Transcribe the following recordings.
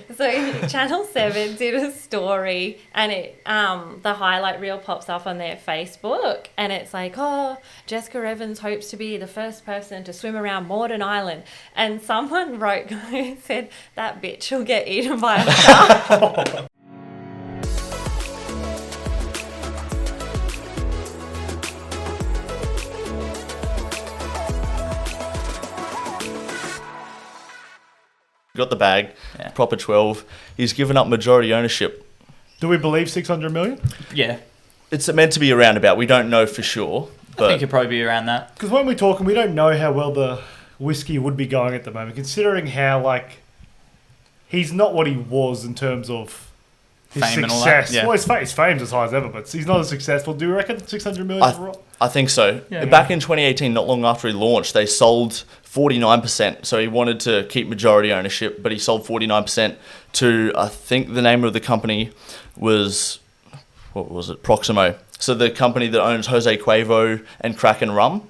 So Channel 7 did a story and it the highlight reel pops up on their Facebook and it's like, oh, Jessica Evans hopes to be the first person to swim around Moreton Island. And someone wrote, said, that bitch will get eaten by a shark. Got the bag, proper 12. He's given up majority ownership. Do we believe 600 million? Yeah. It's meant to be around about. We don't know for sure. But I think it'd probably be around that. Because when we're talking, we don't know how well the whiskey would be going at the moment, considering how, he's not what he was in terms of his Fame and all success. that, yeah. Well, his fame's as high as ever, but he's not as successful. Do you reckon 600 million is right? I think so. Yeah. Back in 2018, not long after he launched, they sold 49%. So he wanted to keep majority ownership, but he sold 49% to, I think the name of the company was, what was it? Proximo. So the company that owns Jose Cuervo and Kraken Rum,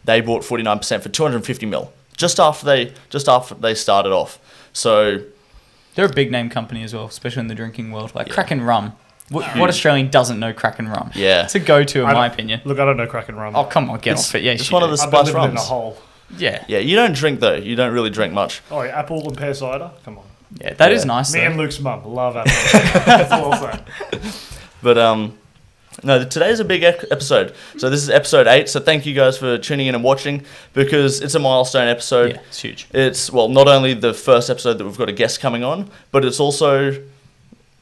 they bought 49% for 250 mil just after they started off. So They're a big name company as well, especially in the drinking world. Kraken Rum. What Australian doesn't know Kraken Rum? Yeah. It's a go-to in my opinion. Look, I don't know Kraken Rum. Oh, come on, get off it. Yeah, it's one of the I've been spice living in a rums. hole. Yeah. Yeah, you don't drink though. You don't really drink much. Oh, yeah, apple and pear cider? Come on. Yeah, that is nice Me though. and Luke's mum love apple. That's all I'll say. But no, today's a big episode. So this is episode 8. So thank you guys for tuning in and watching because it's a milestone episode. Yeah, it's huge. It's, not only the first episode that we've got a guest coming on, but it's also,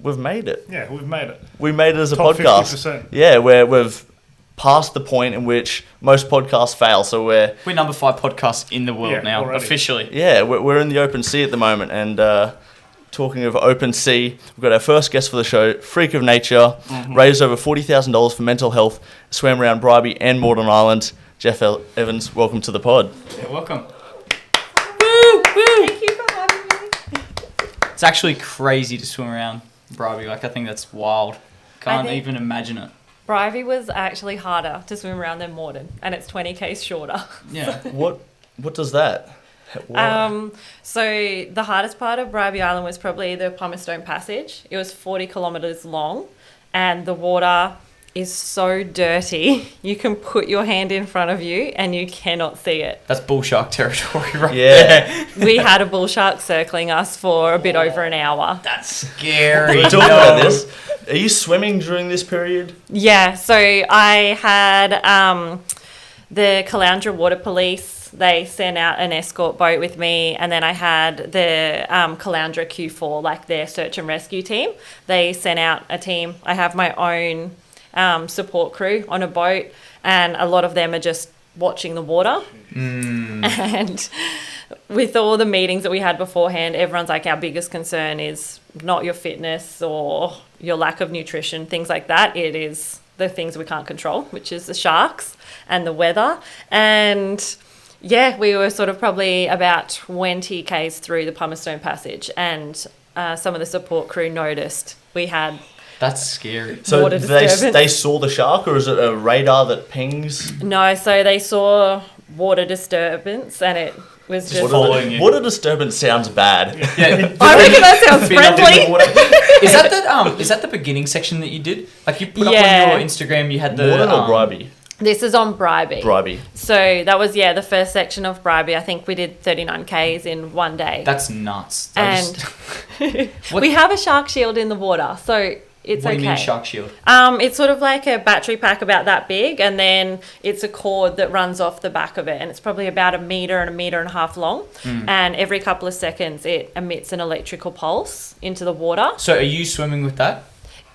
we've made it. Yeah, we've made it. We made it as a Top podcast. 50%. Yeah, where we've passed the point in which most podcasts fail. So We're number 5 podcast in the world now, already. officially. we're in the open sea at the moment. And talking of open sea, we've got our first guest for the show, freak of nature, raised over $40,000 for mental health, swam around Bribie and Moreton Island. Jeff Evans, welcome to the pod. Yeah, welcome. Woo! Thank you for having me. It's actually crazy to swim around Bribie. I think that's wild. Can't think- even imagine it. Bribie was actually harder to swim around than Moreton and it's 20 k's shorter. Yeah. What does that? So the hardest part of Bribie Island was probably the Pumice Passage. It was 40 kilometres long and the water is so dirty. You can put your hand in front of you and you cannot see it. That's bull shark territory right Yeah. there. We had a bull shark circling us for a bit over an hour. That's scary. We're talking about this. Are you swimming during this period? Yeah, so I had the Calorie Water Police. They sent out an escort boat with me, and then I had the Calorie Q4, their search and rescue team. They sent out a team. I have my own support crew on a boat, and a lot of them are just watching the water. And with all the meetings that we had beforehand, everyone's like, our biggest concern is not your fitness or your lack of nutrition, things like that. It is the things we can't control, which is the sharks and the weather. And yeah, we were sort of probably about 20 k's through the Pumice Passage, and some of the support crew noticed we had That's scary. So water they disturbance. saw the shark, or is it a radar that pings? No, so they saw water disturbance, and it was just... following you. Water disturbance sounds bad. Yeah. I reckon that sounds friendly. Is that the beginning section that you did? You put up Yeah. on your Instagram, you had the... Moreton or Bribie? This is on Bribie. Bribie. So that was, the first section of Bribie. I think we did 39 k's in one day. That's nuts. And What- we have a shark shield in the water, so it's What okay. do you mean shark shield? It's sort of like a battery pack about that big, and then it's a cord that runs off the back of it, and it's probably about 1 metre and 1.5 meters long. And every couple of seconds, it emits an electrical pulse into the water. So are you swimming with that?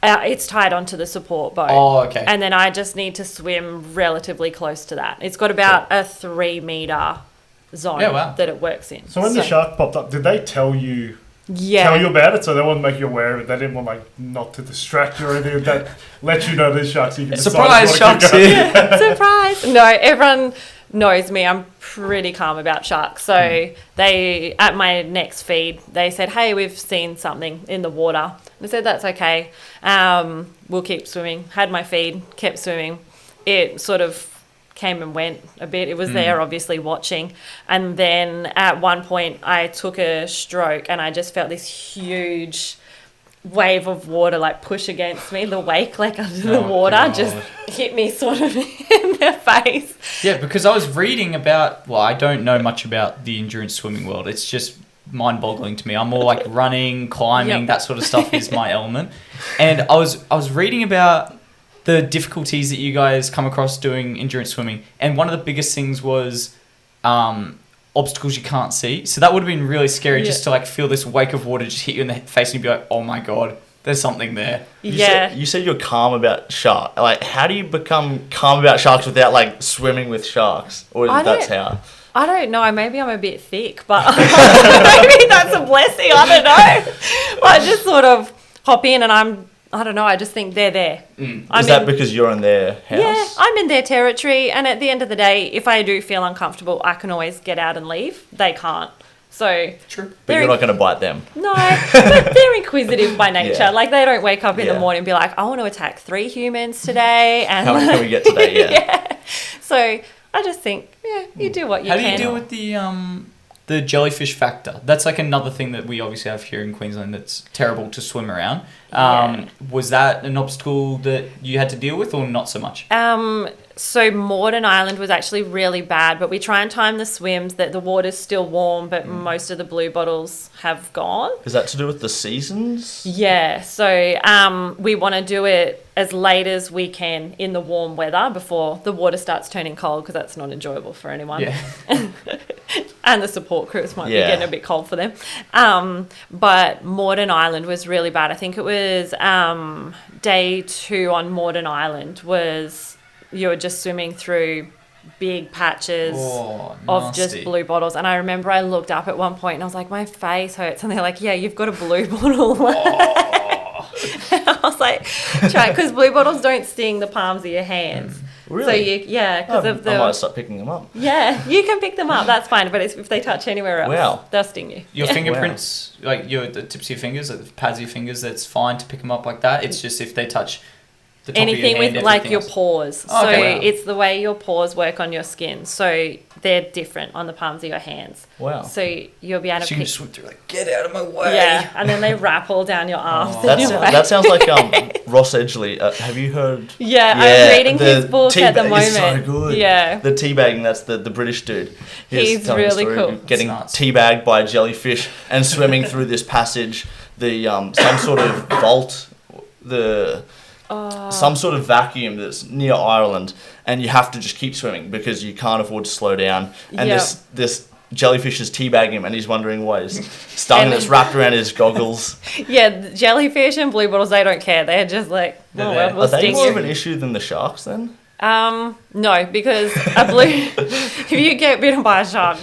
It's tied onto the support boat. Oh, okay. And then I just need to swim relatively close to that. It's got about a 3 metre zone that it works in. So when the shark popped up, did they tell you Yeah. about it? So they wouldn't make you aware of it. They didn't want not to distract you or anything. That let you know there's sharks. So you can Surprise, decide if you sharks wanna keep going. here. Surprise! No, everyone knows me. I'm pretty calm about sharks. So they, at my next feed, they said, hey, we've seen something in the water. I said, that's okay. We'll keep swimming. Had my feed, kept swimming. It sort of came and went a bit. It was there, obviously, watching. And then at one point, I took a stroke and I just felt this huge wave of water like push against me. The wake like under the water just hit me sort of in the face. Yeah, because I was reading about, well, I don't know much about the endurance swimming world. It's just mind-boggling to me. I'm more like running, climbing, that sort of stuff is my element. And I was reading about the difficulties that you guys come across doing endurance swimming, and one of the biggest things was obstacles you can't see. So that would have been really scary just to like feel this wake of water just hit you in the face and you'd be like, oh my god, there's something there. You said you're calm about sharks. Like, how do you become calm about sharks without like swimming with sharks? Or that's how? I don't know. Maybe I'm a bit thick, but maybe that's a blessing. I don't know. I just sort of hop in and I don't know, I just think they're there. Is that because you're in their house? Yeah, I'm in their territory, and at the end of the day, if I do feel uncomfortable, I can always get out and leave. They can't. So True. But you're not going to bite them. No, but they're inquisitive by nature. Yeah. Like, they don't wake up in the morning and be like, I want to attack 3 humans today. And How many can we get today? Yeah. So I just think, you do what you can. How do you deal with the jellyfish factor? That's like another thing that we obviously have here in Queensland that's terrible to swim around. Was that an obstacle that you had to deal with or not so much? So Moreton Island was actually really bad, but we try and time the swims that the water's still warm, but most of the blue bottles have gone. Is that to do with the seasons? Yeah, so we want to do it as late as we can in the warm weather before the water starts turning cold, because that's not enjoyable for anyone. Yeah. And the support crews might be getting a bit cold for them. But Moreton Island was really bad. I think it was day 2 on Moreton Island was you were just swimming through big patches of just blue bottles. And I remember I looked up at one point and I was like, my face hurts. And they're like, yeah, you've got a blue bottle. And I was like, try, because blue bottles don't sting the palms of your hands. Really? So because of the... I might start picking them up. Yeah, you can pick them up. That's fine. But if they touch anywhere else, they'll sting you. Your fingerprints, like the tips of your fingers, like the pads of your fingers, that's fine to pick them up like that. It's just if they touch the top anything of your hand, with like your else. paws. Oh, okay. So it's the way your paws work on your skin. So they're different on the palms of your hands. Wow. So you'll be able to So you can just swim through like, get out of my way. Yeah, and then they wrap all down your arms. And your face. That sounds like Ross Edgley. Have you heard? Yeah, I'm reading his book at the moment. It's so good. Yeah. The teabagging, that's the British dude. He's telling the really story cool. of getting That's nuts. teabagged by a jellyfish and swimming through this passage, some sort of vault, some sort of vacuum that's near Ireland, and you have to just keep swimming because you can't afford to slow down. And this jellyfish is teabagging him, and he's wondering why he's stung, and it's wrapped around his goggles. Yeah, the jellyfish and blue bottles, they don't care. They're just like, we'll Are they sting more you. of an issue than the sharks then? No, because if you get bitten by a shark,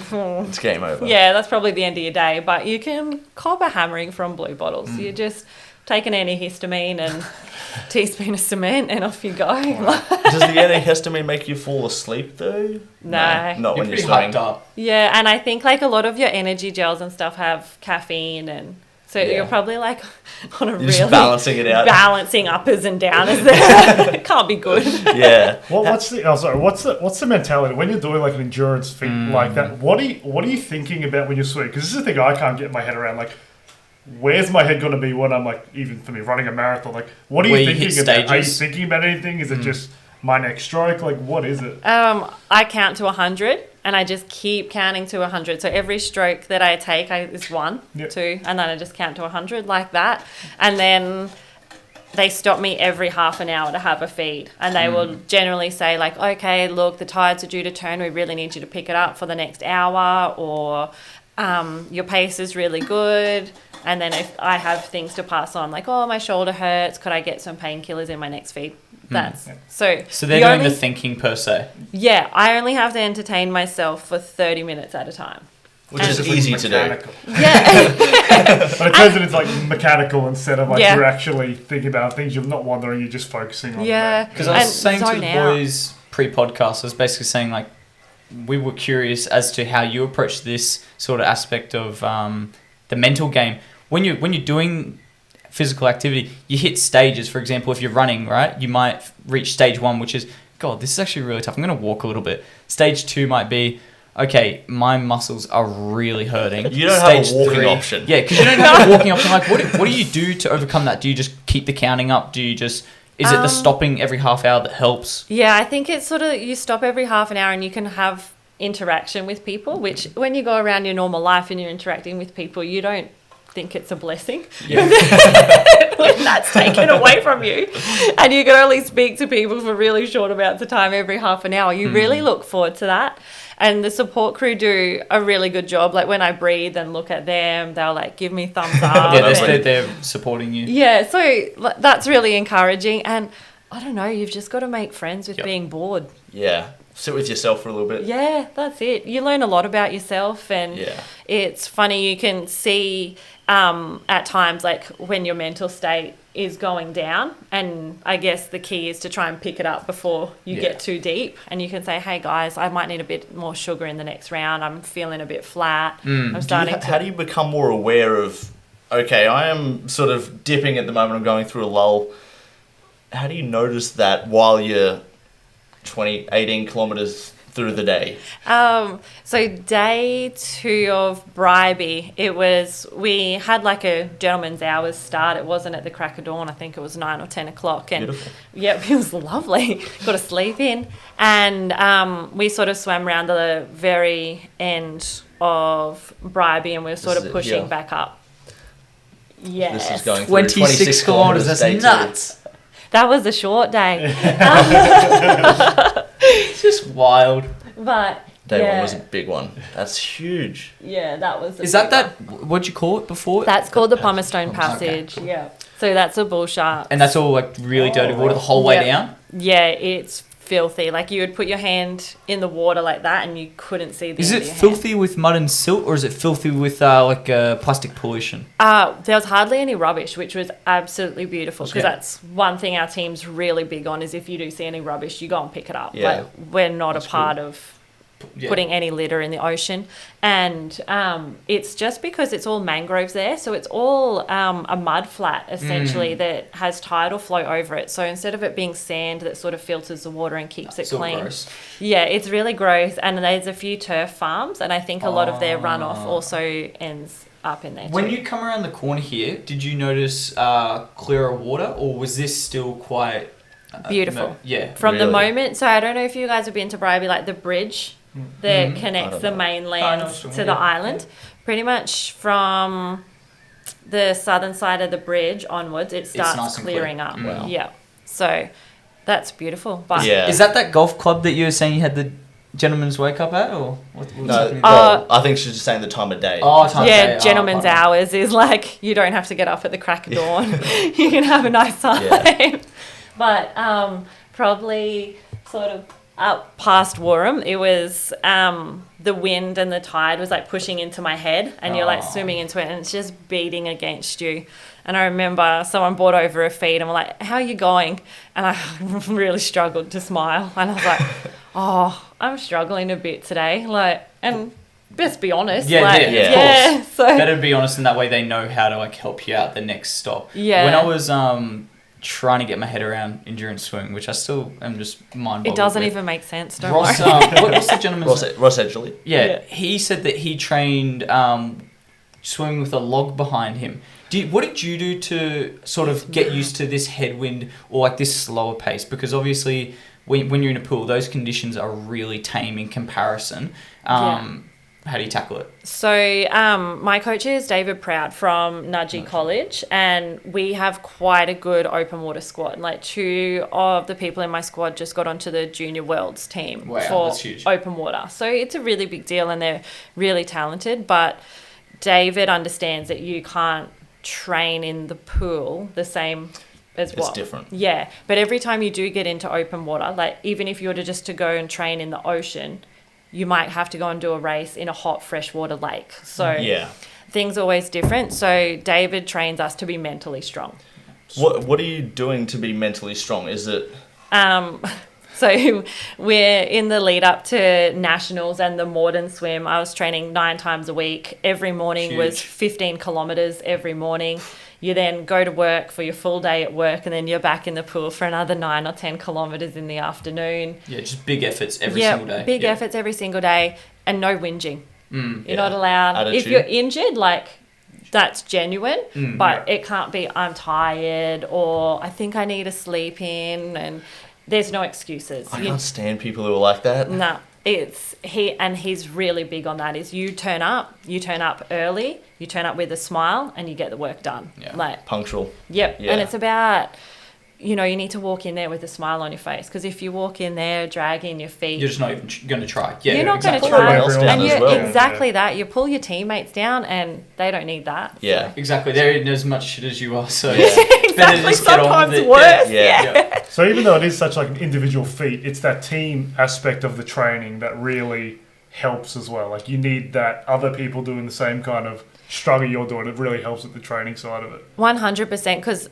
It's game over. yeah, that's probably the end of your day. But you can cop a hammering from blue bottles. You just take an antihistamine and a teaspoon of cement and off you go. Does the antihistamine make you fall asleep though? No. Not You're when you're pretty swimming. hyped up. Yeah, and I think like a lot of your energy gels and stuff have caffeine, and so Yeah. you're probably like on a You're really just balancing it out. balancing uppers and downers there. It can't be good. Yeah. What's the mentality when you're doing like an endurance thing like that? What are you thinking about when you're swimming? Because this is the thing I can't get my head around. Like, where's my head going to be when I'm like, even for me running a marathon? Like, what are you Where you thinking hit about? Are you stages? thinking about anything? Is it just my next stroke? Like, what is it? I count to 100 and I just keep counting to 100. So every stroke that I take is 1, Yep. 2, and then I just count to 100 like that. And then they stop me every half an hour to have a feed. And they will generally say like, okay, look, the tides are due to turn. We really need you to pick it up for the next hour, or your pace is really good. And then if I have things to pass on, like, oh, my shoulder hurts, could I get some painkillers in my next feed? That's so they're doing the thinking per se. Yeah, I only have to entertain myself for 30 minutes at a time. Which is easy to do. Mechanical. Yeah. But it turns out it's like mechanical instead of like Yeah. you're actually thinking about things. You're not wondering. You're just focusing on. Yeah. Because I was And saying to zone the out. boys pre-podcast, I was basically saying like we were curious as to how you approach this sort of aspect of the mental game. When you're doing physical activity, you hit stages. For example, if you're running, right, you might reach stage 1, which is God, this is actually really tough. I'm going to walk a little bit. Stage 2 might be, okay, my muscles are really hurting. You don't have a walking option. Yeah, because you don't have a walking option. Like, what do you do to overcome that? Do you just keep the counting up? Do you just... Is it the stopping every half hour that helps? Yeah, I think it's sort of, you stop every half an hour and you can have interaction with people, which when you go around your normal life and you're interacting with people, you don't think it's a blessing. Yeah. When that's taken away from you and you can only speak to people for really short amounts of time every half an hour, you really look forward to that. And the support crew do a really good job. Like when I breathe and look at them, they'll like give me thumbs up. Yeah, they're supporting you. Yeah, so that's really encouraging. And I don't know, you've just got to make friends with being bored. Yeah, sit with yourself for a little bit. Yeah, that's it. You learn a lot about yourself, and it's funny, you can see at times like when your mental state is going down, and I guess the key is to try and pick it up before you get too deep, and you can say, hey guys, I might need a bit more sugar in the next round, I'm feeling a bit flat. I'm starting How do you become more aware of, okay, I am sort of dipping at the moment, I'm going through a lull. How do you notice that while you're 18 kilometers through the day? So day 2 of Bribie, we had like a gentleman's hours start. It wasn't at the crack of dawn. I think it was 9 or 10 o'clock. And beautiful. Yep, it was lovely. Got to sleep in. And we sort of swam around the very end of Bribie, and we were sort of pushing back up. Yes. This is going through 26 kilometers. That's nuts. That was a short day. It's just wild. But Day 1 was a big one. That's huge. Yeah, that was a Is that what'd you call it before? That's called the Pumice Stone Passage. Okay. Yeah. So that's a bull shark. And that's all like really dirty water the whole way down? Yeah, it's filthy. Like you would put your hand in the water like that and you couldn't see the Is end it of your filthy hand. with mud and silt, or is it filthy with plastic pollution? There was hardly any rubbish, which was absolutely beautiful, because that's one thing our team's really big on, is if you do see any rubbish, you go and pick it up. Yeah. Like, we're not a part of putting any litter in the ocean. And it's just because it's all mangroves there, so it's all a mud flat essentially that has tidal flow over it. So instead of it being sand that sort of filters the water and keeps it clean, gross. Yeah, it's really gross. And there's a few turf farms, and I think a lot of their runoff also ends up in there When too. you come around the corner here, did you notice clearer water, or was this still quite Beautiful. Yeah. From the Really? moment, so I don't know if you guys have been to Bribie, like the bridge that connects the mainland to the island. Pretty much from the southern side of the bridge onwards, it starts nice and clearing clear. up. Wow. Yeah. So that's beautiful. But Yeah. Is that golf club that you were saying you had the gentleman's wake up at, or what was No, happening? well, I think she's just saying the time of day. Oh, time of yeah, day. gentleman's pardon. hours is like, you don't have to get up at the crack of dawn. You can have a nice time. Yeah. But probably sort of up past Warham, it was the wind and the tide was like pushing into my head, and you're like swimming into it and it's just beating against you. And I remember someone brought over a feed and were like, how are you going? And I really struggled to smile, and I was like, oh, I'm struggling a bit today, like, and best be honest. Yeah, like, of course. So Better be honest, in that way they know how to like help you out the next stop. Yeah. When I was trying to get my head around endurance swimming, which I still am just mind-boggled it doesn't with. even make sense, don't Ross, worry. what's the gentleman's Ross Edgley. Yeah, he said that he trained swimming with a log behind him. What did you do to sort of get used to this headwind or like this slower pace? Because obviously when you're in a pool, those conditions are really tame in comparison. How do you tackle it? So my coach is David Proud from Nudgee College, and we have quite a good open water squad. Like 2 of the people in my squad just got onto the Junior Worlds team Wow, for that's huge. open water. So it's a really big deal, and they're really talented. But David understands that you can't train in the pool the same as It's different. Yeah, but every time you do get into open water, like even if you were to go and train in the ocean, you might have to go and do a race in a hot freshwater lake. So things are always different. So David trains us to be mentally strong. What are you doing to be mentally strong? Is it... So we're in the lead up to nationals and the Moreton swim. I was training 9 times a week. Every morning was 15 kilometers every morning. You then go to work for your full day at work, and then you're back in the pool for another 9 or 10 kilometres in the afternoon. Yeah, just big efforts every single day. Big efforts every single day, and no whinging. You're not allowed. Attitude. If you're injured, like, that's genuine, but it can't be, I'm tired, or I think I need to sleep in, and there's no excuses. I can't stand people who are like that. No, he's really big on that. Is you turn up early, you turn up with a smile, and you get the work done. Yeah. Like, Punctual. yep. Yeah. And it's about, you need to walk in there with a smile on your face, because if you walk in there dragging your feet, You're just not even going to try. Yeah, you're not exactly. going to try. Else down And as you well. exactly that. You pull your teammates down, and they don't need that. Yeah. Exactly. They're in as much shit as you are, so Yeah. it's better to Exactly. just get on Sometimes with it. worse. Yeah. So even though it is such like an individual feat, it's that team aspect of the training that really helps as well. Like you need that other people doing the same kind of struggle you're doing. It really helps with the training side of it. 100%, because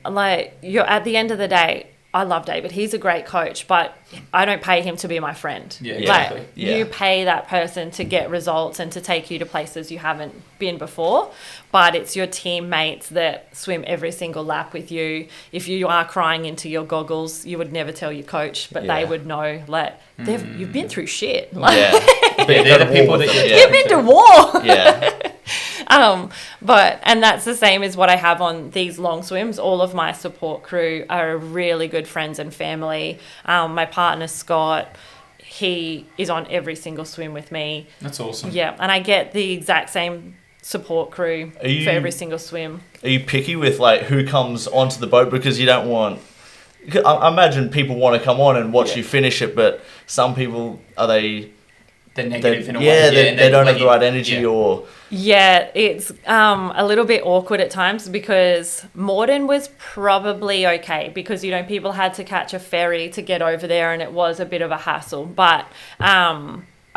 like you're at the end of the day, I love David. He's a great coach, but I don't pay him to be my friend. Yeah, Like, exactly. you pay that person to get results and to take you to places you haven't been before, but it's your teammates that swim every single lap with you. If you are crying into your goggles, you would never tell your coach, but they Yeah. would know, like, you've been through shit. Like, Yeah. They're the people that Yeah. you've been to war. Yeah. And that's the same as what I have on these long swims. All of my support crew are really good friends and family. My partner, Scott, he is on every single swim with me. That's awesome. Yeah, and I get the exact same support crew Are you- for every single swim. Are you picky with like who comes onto the boat because you don't want? I imagine people want to come on and watch you finish it, but some people They're negative in a way. they don't have the right yeah. energy or Yeah, it's a little bit awkward at times, because Moreton was probably okay, because, people had to catch a ferry to get over there, and it was a bit of a hassle. But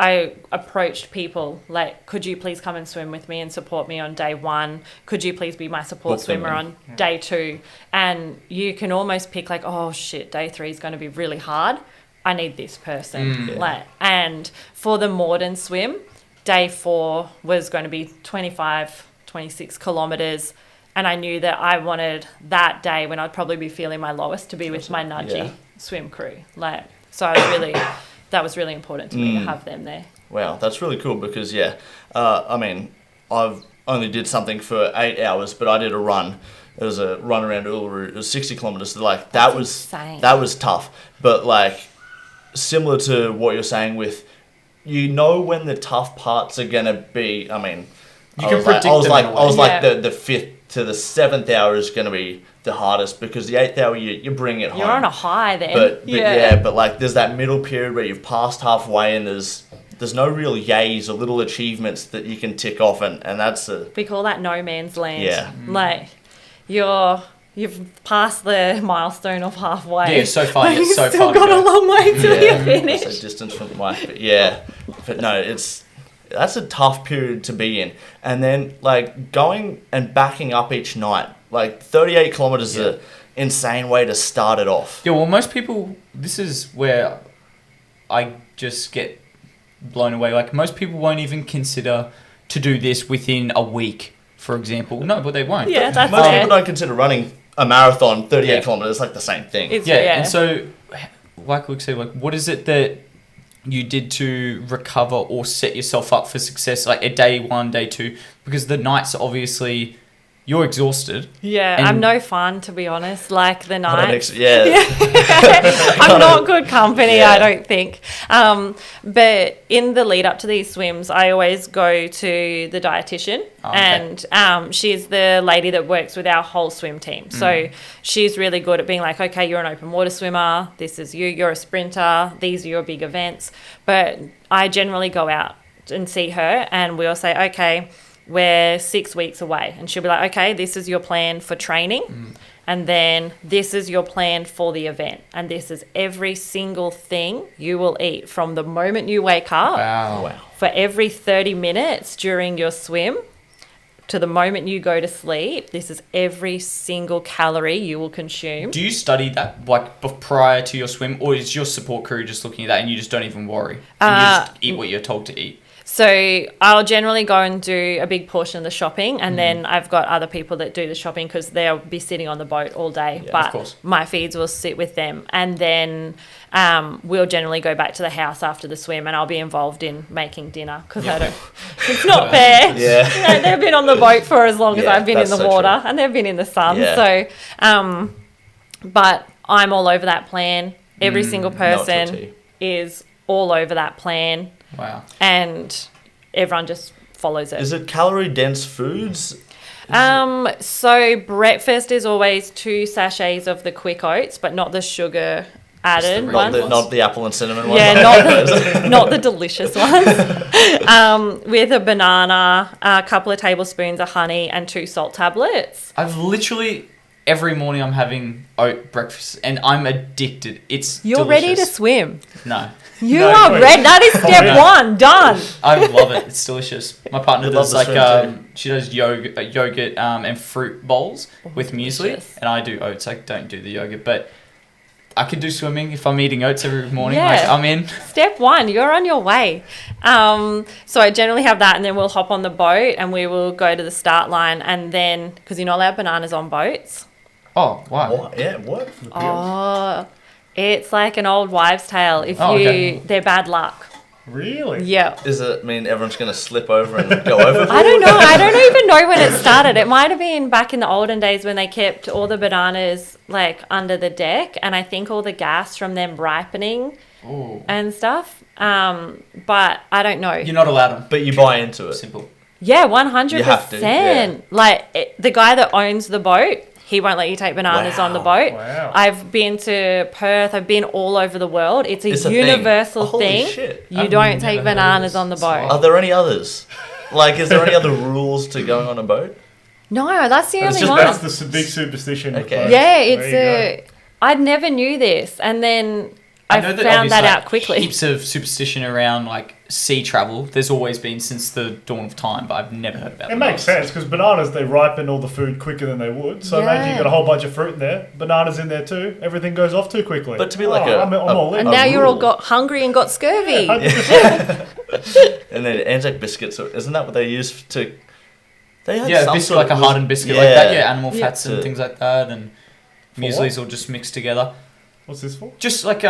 I approached people like, could you please come and swim with me and support me on day 1? Could you please be my support Book them swimmer in. on day 2? And you can almost pick like, oh shit, day 3 is going to be really hard. I need this person. And for the Moreton swim, day 4 was going to be 25, 26 kilometres. And I knew that I wanted that day, when I'd probably be feeling my lowest, to be with my nudgy swim crew. So that was really important to me to have them there. wow, that's really cool because I mean, I've only did something for 8 hours, but I did a run. It was a run around Uluru. It was 60 kilometers. Like that was insane. that was tough, but like similar to what you're saying with, when the tough parts are gonna be. I mean, You can predict them in a way. I was like Yeah. the 5th to the 7th hour is gonna be the hardest because the 8th hour you bring it home. You're on a high then. But like there's that middle period where you've passed halfway and there's no real yays or little achievements that you can tick off, and that's We call that no man's land. Yeah. Like, you've passed the milestone of halfway. Yeah, so far, But it's you've so still far to got a go. long way till you That's finish. a distance from the mic, but no, that's a tough period to be in, and then like going and backing up each night, like 38 kilometers is an insane way to start it off. Yeah, well, most people, this is where I just get blown away. Like, most people won't even consider to do this within a week, for example. No, but they won't. Yeah, that's Most fair. people don't consider running a marathon 38 Yeah. kilometers like the same thing. It's, Yeah, and so, like Luke said, like, what is it that you did to recover or set yourself up for success, like at day 1, day 2? Because the nights, obviously, you're exhausted. Yeah, And- I'm no fun, to be honest. Like, the I don't nights. I'm I'm not good company, Yeah. I don't think. But in the lead up to these swims, I always go to the dietitian, Okay. and she's the lady that works with our whole swim team. So she's really good at being like, okay, you're an open water swimmer. This is you're a sprinter. These are your big events. But I generally go out and see her, and we'll say, okay, we're 6 weeks away. And she'll be like, okay, this is your plan for training. And then this is your plan for the event. And this is every single thing you will eat from the moment you wake up Wow. for every 30 minutes during your swim to the moment you go to sleep. This is every single calorie you will consume. Do you study that, like, prior to your swim, or is your support crew just looking at that and you just don't even worry? And you just eat what you're told to eat? So I'll generally go and do a big portion of the shopping, and then I've got other people that do the shopping because they'll be sitting on the boat all day. Yeah, but of course. my feeds will sit with them, and then we'll generally go back to the house after the swim, and I'll be involved in making dinner because I don't. It's not fair. Yeah. You know, they've been on the boat for as long as Yeah, I've been in that's the so water, true. and they've been in the sun. Yeah. So, but I'm all over that plan. Every single know it to a person T. is all over that plan, Wow. and everyone just follows it. Is it calorie dense foods? So breakfast is always 2 sachets of the quick oats, but not the sugar added the ones. red Not the apple and cinnamon one. Yeah, not the delicious ones. With a banana, a couple of tablespoons of honey, and 2 salt tablets. I've literally every morning I'm having oat breakfast, and I'm addicted. It's You're delicious. ready to swim. No, You No, are wait. ready. That is step Yeah. 1. Done. I love it. It's delicious. My partner I love does the like swim she does yogurt and fruit bowls with muesli, delicious. and I do oats. I don't do the yogurt, but I could do swimming if I'm eating oats every morning. Yeah. Like I'm in. Step 1, you're on your way. So I generally have that, and then we'll hop on the boat and we will go to the start line, and then because you're not allowed bananas on boats. Oh wow. What? Yeah, what? Oh, it's like an old wives' tale. If Oh, okay. they're bad luck. Really? Yeah. Does it mean everyone's going to slip over and go over? I don't know. I don't even know when it started. It might have been back in the olden days when they kept all the bananas like under the deck, and I think all the gas from them ripening Ooh. and stuff. But I don't know. You're not allowed them. But you buy into it. Simple. Yeah, 100%. You have to, yeah. Like the guy that owns the boat, he won't let you take bananas on the Wow. boat. Wow. I've been to Perth. I've been all over the world. It's a It's a thing. universal Holy thing. shit. You I've don't never take heard of bananas this. on the That's wild. boat. Are there any others? Like, is there any other rules to going on a boat? No, that's the It's only just one. that's the big superstition. with Okay. boats. Yeah, There you I never knew this, and then I know that found that obviously, out quickly. Heaps of superstition around like sea travel. There's always been since the dawn of time, but I've never heard about It them. makes sense because bananas they ripen all the food quicker than they would. So imagine Yeah. you've got a whole bunch of fruit in there, bananas in there too. Everything goes off too quickly. But to be like I'm all in. And now you're all rule. got hungry and got scurvy. 100%. And then Anzac biscuits, isn't that what they use to... They had Yeah, some biscuit, sort like a of- hardened biscuit like that. Yeah, animal Yeah. fats and things like that, and For muesli's all just mixed together. What's this for? Just like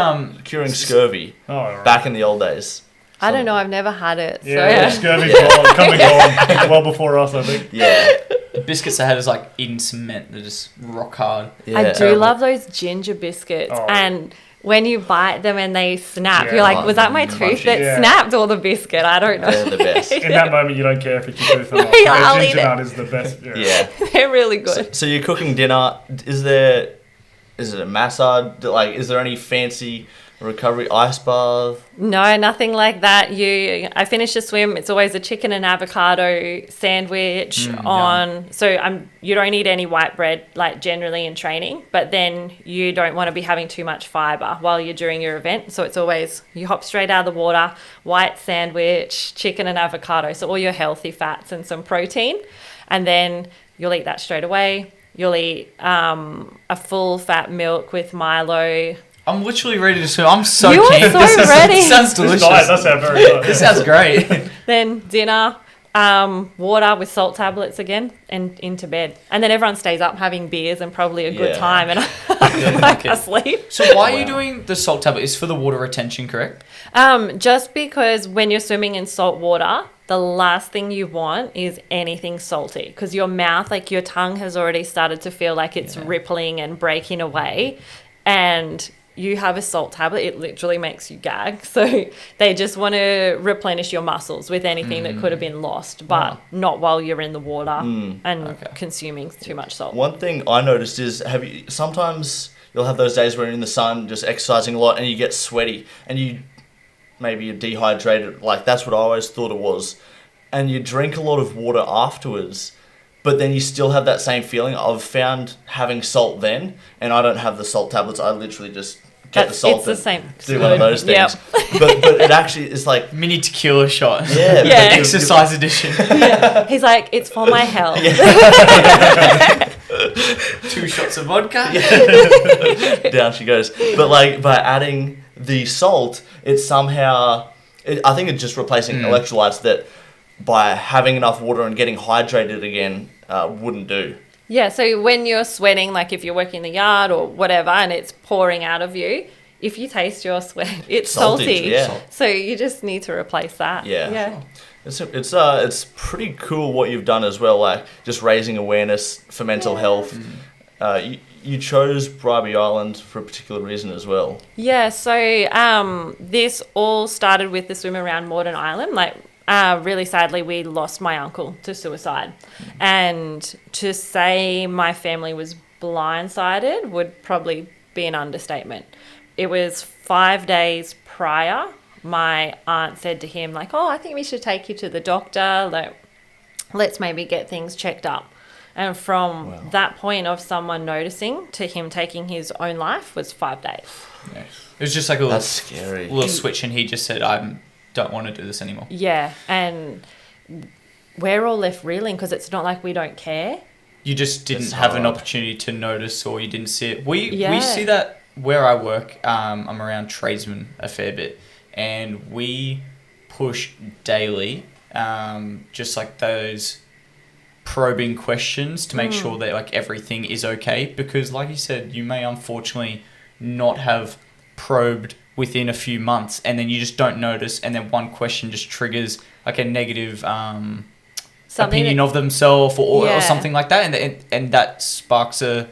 Curing scurvy Oh, all right. back in the old days. I don't know. I've never had it. So Yeah, scurvy's gone, come and gone well before us, I think. Yeah. the biscuits I had is like eating cement. They're just rock hard. Yeah. I do love those ginger biscuits, Oh. and when you bite them and they snap, Yeah. you're like, Oh, was that my crunchy. tooth that Yeah. snapped or the biscuit? I don't know. They're the best. In that moment, you don't care if it's your tooth or not. Yeah, I'll The eat ginger it. nut is the best. Yeah. Yeah. They're really good. So you're cooking dinner. Is it a massage? Like, is there any fancy recovery ice bath? No, nothing like that. I finish a swim. It's always a chicken and avocado sandwich you don't eat any white bread, like generally in training, but then you don't want to be having too much fiber while you're doing your event. So it's always, you hop straight out of the water, white sandwich, chicken and avocado. So all your healthy fats and some protein. And then you'll eat that straight away. You'll eat a full fat milk with Milo. I'm literally ready to swim. I'm so You are keen. so This ready. sounds This delicious. diet does sound very good. This sounds great. Then dinner, water with salt tablets again, and into bed. And then everyone stays up having beers and probably a good Yeah. time, and I'm like asleep. So why are you Wow. doing the salt tablet? It's for the water retention, correct? Just because when you're swimming in salt water, the last thing you want is anything salty, because your mouth, like your tongue has already started to feel like it's rippling and breaking away, and you have a salt tablet, it literally makes you gag. So they just want to replenish your muscles with anything that could have been lost, but not while you're in the water and consuming too much salt. One thing I noticed is, sometimes you'll have those days where you're in the sun, just exercising a lot, and you get sweaty, and maybe you're dehydrated. Like, that's what I always thought it was. And you drink a lot of water afterwards, but then you still have that same feeling. I've found having salt then, and I don't have the salt tablets. I literally just get the salt It's the and same. do one of those things. Yep. But it actually is like, Mini tequila shot. yeah. Yeah. but Exercise edition. He's like, it's for my health. 2 shots of vodka. down she goes. But like, by adding the salt, it's I think it's just replacing electrolytes that by having enough water and getting hydrated again wouldn't do. Yeah, so when you're sweating, like if you're working in the yard or whatever, and it's pouring out of you, if you taste your sweat, it's salty. Yeah. So you just need to replace that. Yeah. It's pretty cool what you've done as well, like just raising awareness for mental health. You chose Bribie Island for a particular reason as well. Yeah, so this all started with the swim around Moreton Island. Like, really sadly, we lost my uncle to suicide. And to say my family was blindsided would probably be an understatement. It was 5 days prior. My aunt said to him, like, oh, I think we should take you to the doctor. Like, let's maybe get things checked up. And from that point of someone noticing to him taking his own life was 5 days. Yeah. It was just like a That's scary. little switch, and he just said, I don't want to do this anymore. Yeah, and we're all left reeling because it's not like we don't care. You just didn't have an opportunity to notice, or you didn't see it. We see that where I work. I'm around tradesmen a fair bit, and we push daily, just like those probing questions to make sure that like everything is okay. Because, like you said, you may unfortunately not have probed within a few months, and then you just don't notice, and then one question just triggers like a negative opinion of themselves or something like that, and that sparks a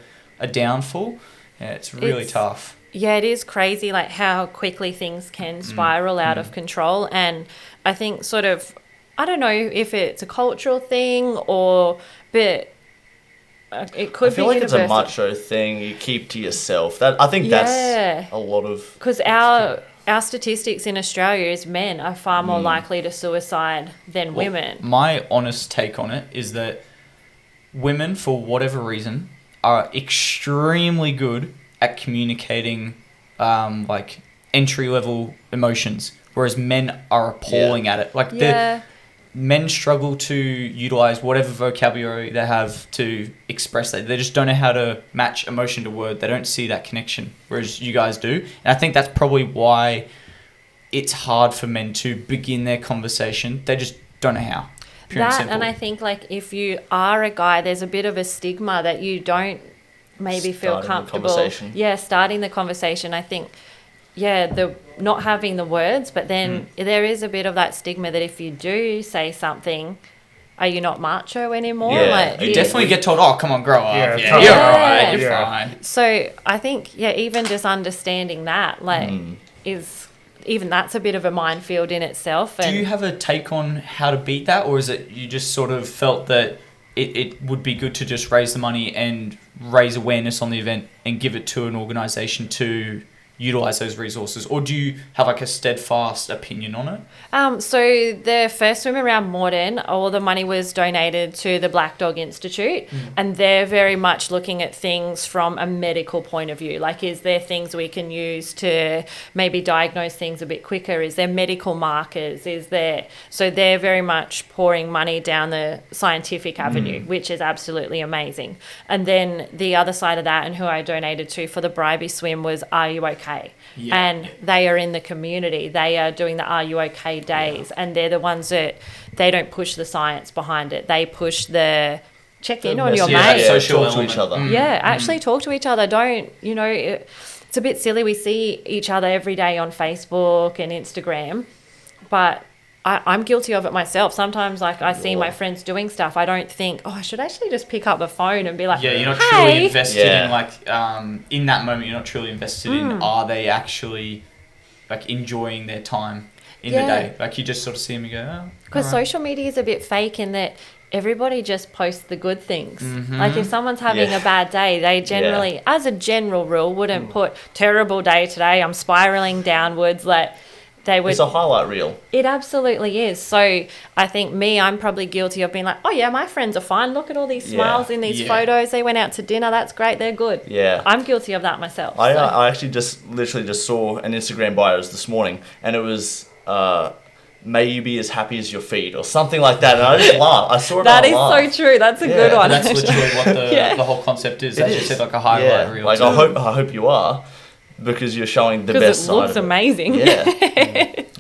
downfall. Yeah, it's really tough. Yeah, it is crazy like how quickly things can spiral out of control. And I think sort of, I don't know if it's a cultural thing but it could be universal. I feel like it's a macho thing you keep to yourself. That's a lot of... Because our statistics in Australia is men are far more likely to suicide than women. My honest take on it is that women, for whatever reason, are extremely good at communicating like entry-level emotions, whereas men are appalling at it. Like men struggle to utilize whatever vocabulary they have to express that. They just don't know how to match emotion to word. They don't see that connection, whereas you guys do. And I think that's probably why it's hard for men to begin their conversation. They just don't know how. Pure and simple. And I think like if you are a guy, there's a bit of a stigma that you don't maybe feel comfortable. Starting the conversation. I think the not having the words, but then there is a bit of that stigma that if you do say something, are you not macho anymore? Like, you definitely get told, oh, come on, grow up. Totally. You're right, you're fine. So I think, even just understanding that, like, is even that's a bit of a minefield in itself. Do you have a take on how to beat that, or is it you just sort of felt that it would be good to just raise the money and raise awareness on the event and give it to an organisation to utilize those resources, or do you have like a steadfast opinion on it? So the first swim around Moreton, all the money was donated to the Black Dog Institute, and they're very much looking at things from a medical point of view. Like, is there things we can use to maybe diagnose things a bit quicker? Is there medical markers? So they're very much pouring money down the scientific avenue, which is absolutely amazing. And then the other side of that, and who I donated to for the Bribie swim, was Are You OK? And they are in the community. They are doing the Are You OK days, and they're the ones that they don't push the science behind it. They push the check in on your mate. Social talk to each other. Actually talk to each other. Don't, it's a bit silly. We see each other every day on Facebook and Instagram, but I'm guilty of it myself. Sometimes, like, I see my friends doing stuff. I don't think, I should actually just pick up the phone and be like, you're not truly invested in, like, in that moment, you're not truly invested in, are they actually, like, enjoying their time in the day? Like, you just sort of see them and go, Because social media is a bit fake in that everybody just posts the good things. Like, if someone's having a bad day, they generally, as a general rule, wouldn't put terrible day today, I'm spiraling downwards, like... It's a highlight reel. It absolutely is. So I think I'm probably guilty of being like, my friends are fine. Look at all these smiles in these photos. They went out to dinner. That's great. They're good. Yeah. I'm guilty of that myself. I actually literally just saw an Instagram bio this morning, and it was, may you be as happy as your feet, or something like that. And I just laughed. I saw it. That is so true. That's a good one. That's literally what the whole concept is. As you said, like a highlight reel. Like, I hope you are. because you're showing the Because best it side looks of it. amazing. Yeah.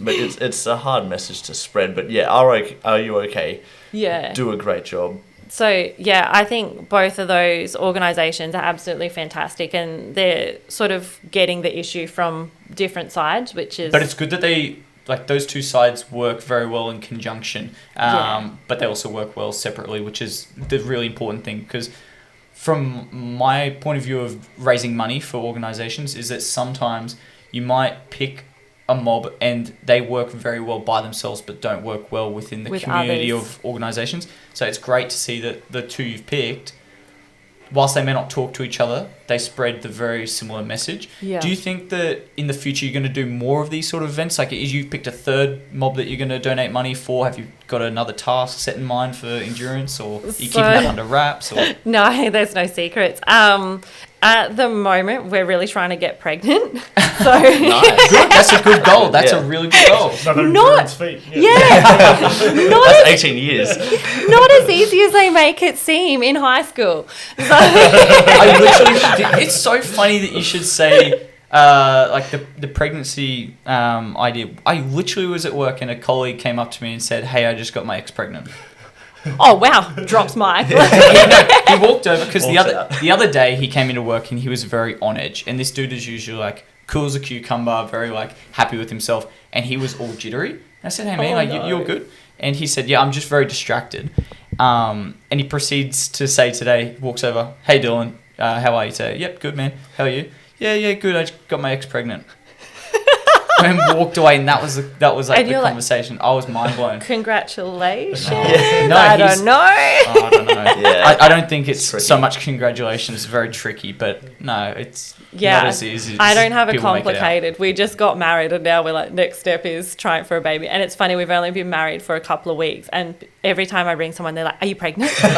But it's a hard message to spread. But yeah, are you okay? Yeah. Do a great job. So, yeah, I think both of those organisations are absolutely fantastic, and they're sort of getting the issue from different sides, which is... But it's good that those two sides work very well in conjunction, but they also work well separately, which is the really important thing. Because from my point of view of raising money for organisations is that sometimes you might pick a mob and they work very well by themselves but don't work well within the community of organisations. So it's great to see that the two you've picked, whilst they may not talk to each other, they spread the very similar message. Yeah. Do you think that in the future you're going to do more of these sort of events? Like, you picked a third mob that you're going to donate money for? Have you got another task set in mind for endurance, or are you keeping that under wraps? Or? No, there's no secrets. At the moment, we're really trying to get pregnant. So Nice. Good. That's a good goal. That's Yeah. a really good goal. Another Not- endurance feat. yeah, not That's as 18 years. not as easy as they make it seem in high school. So I literally, it's so funny that you should say like the pregnancy idea. I literally was at work and a colleague came up to me and said, "Hey, I just got my ex pregnant." oh wow, drops mic. He walked over because Walks out. the other day he came into work and he was very on edge. And this dude is usually like cool as a cucumber, very like happy with himself, and he was all jittery. And I said, "Hey man, Oh, like no. you're good." And he said, "Yeah, I'm just very distracted." And he proceeds to say today, walks over, "Hey Dylan, how are you today?" "Yep, good man. How are you?" "Yeah, good. I just got my ex pregnant." And walked away, and that was like And the you're like- conversation. I was mind blown. Congratulations. No, I he's- don't know. I don't know. Yeah. I don't think it's Tricky. so much congratulations. It's very tricky, but no, it's Yeah, not as easy as I don't have it people make out. complicated. We just got married, and now we're like, next step is trying for a baby. And it's funny, we've only been married for a couple of weeks, and every time I ring someone, they're like, "Are you pregnant?" And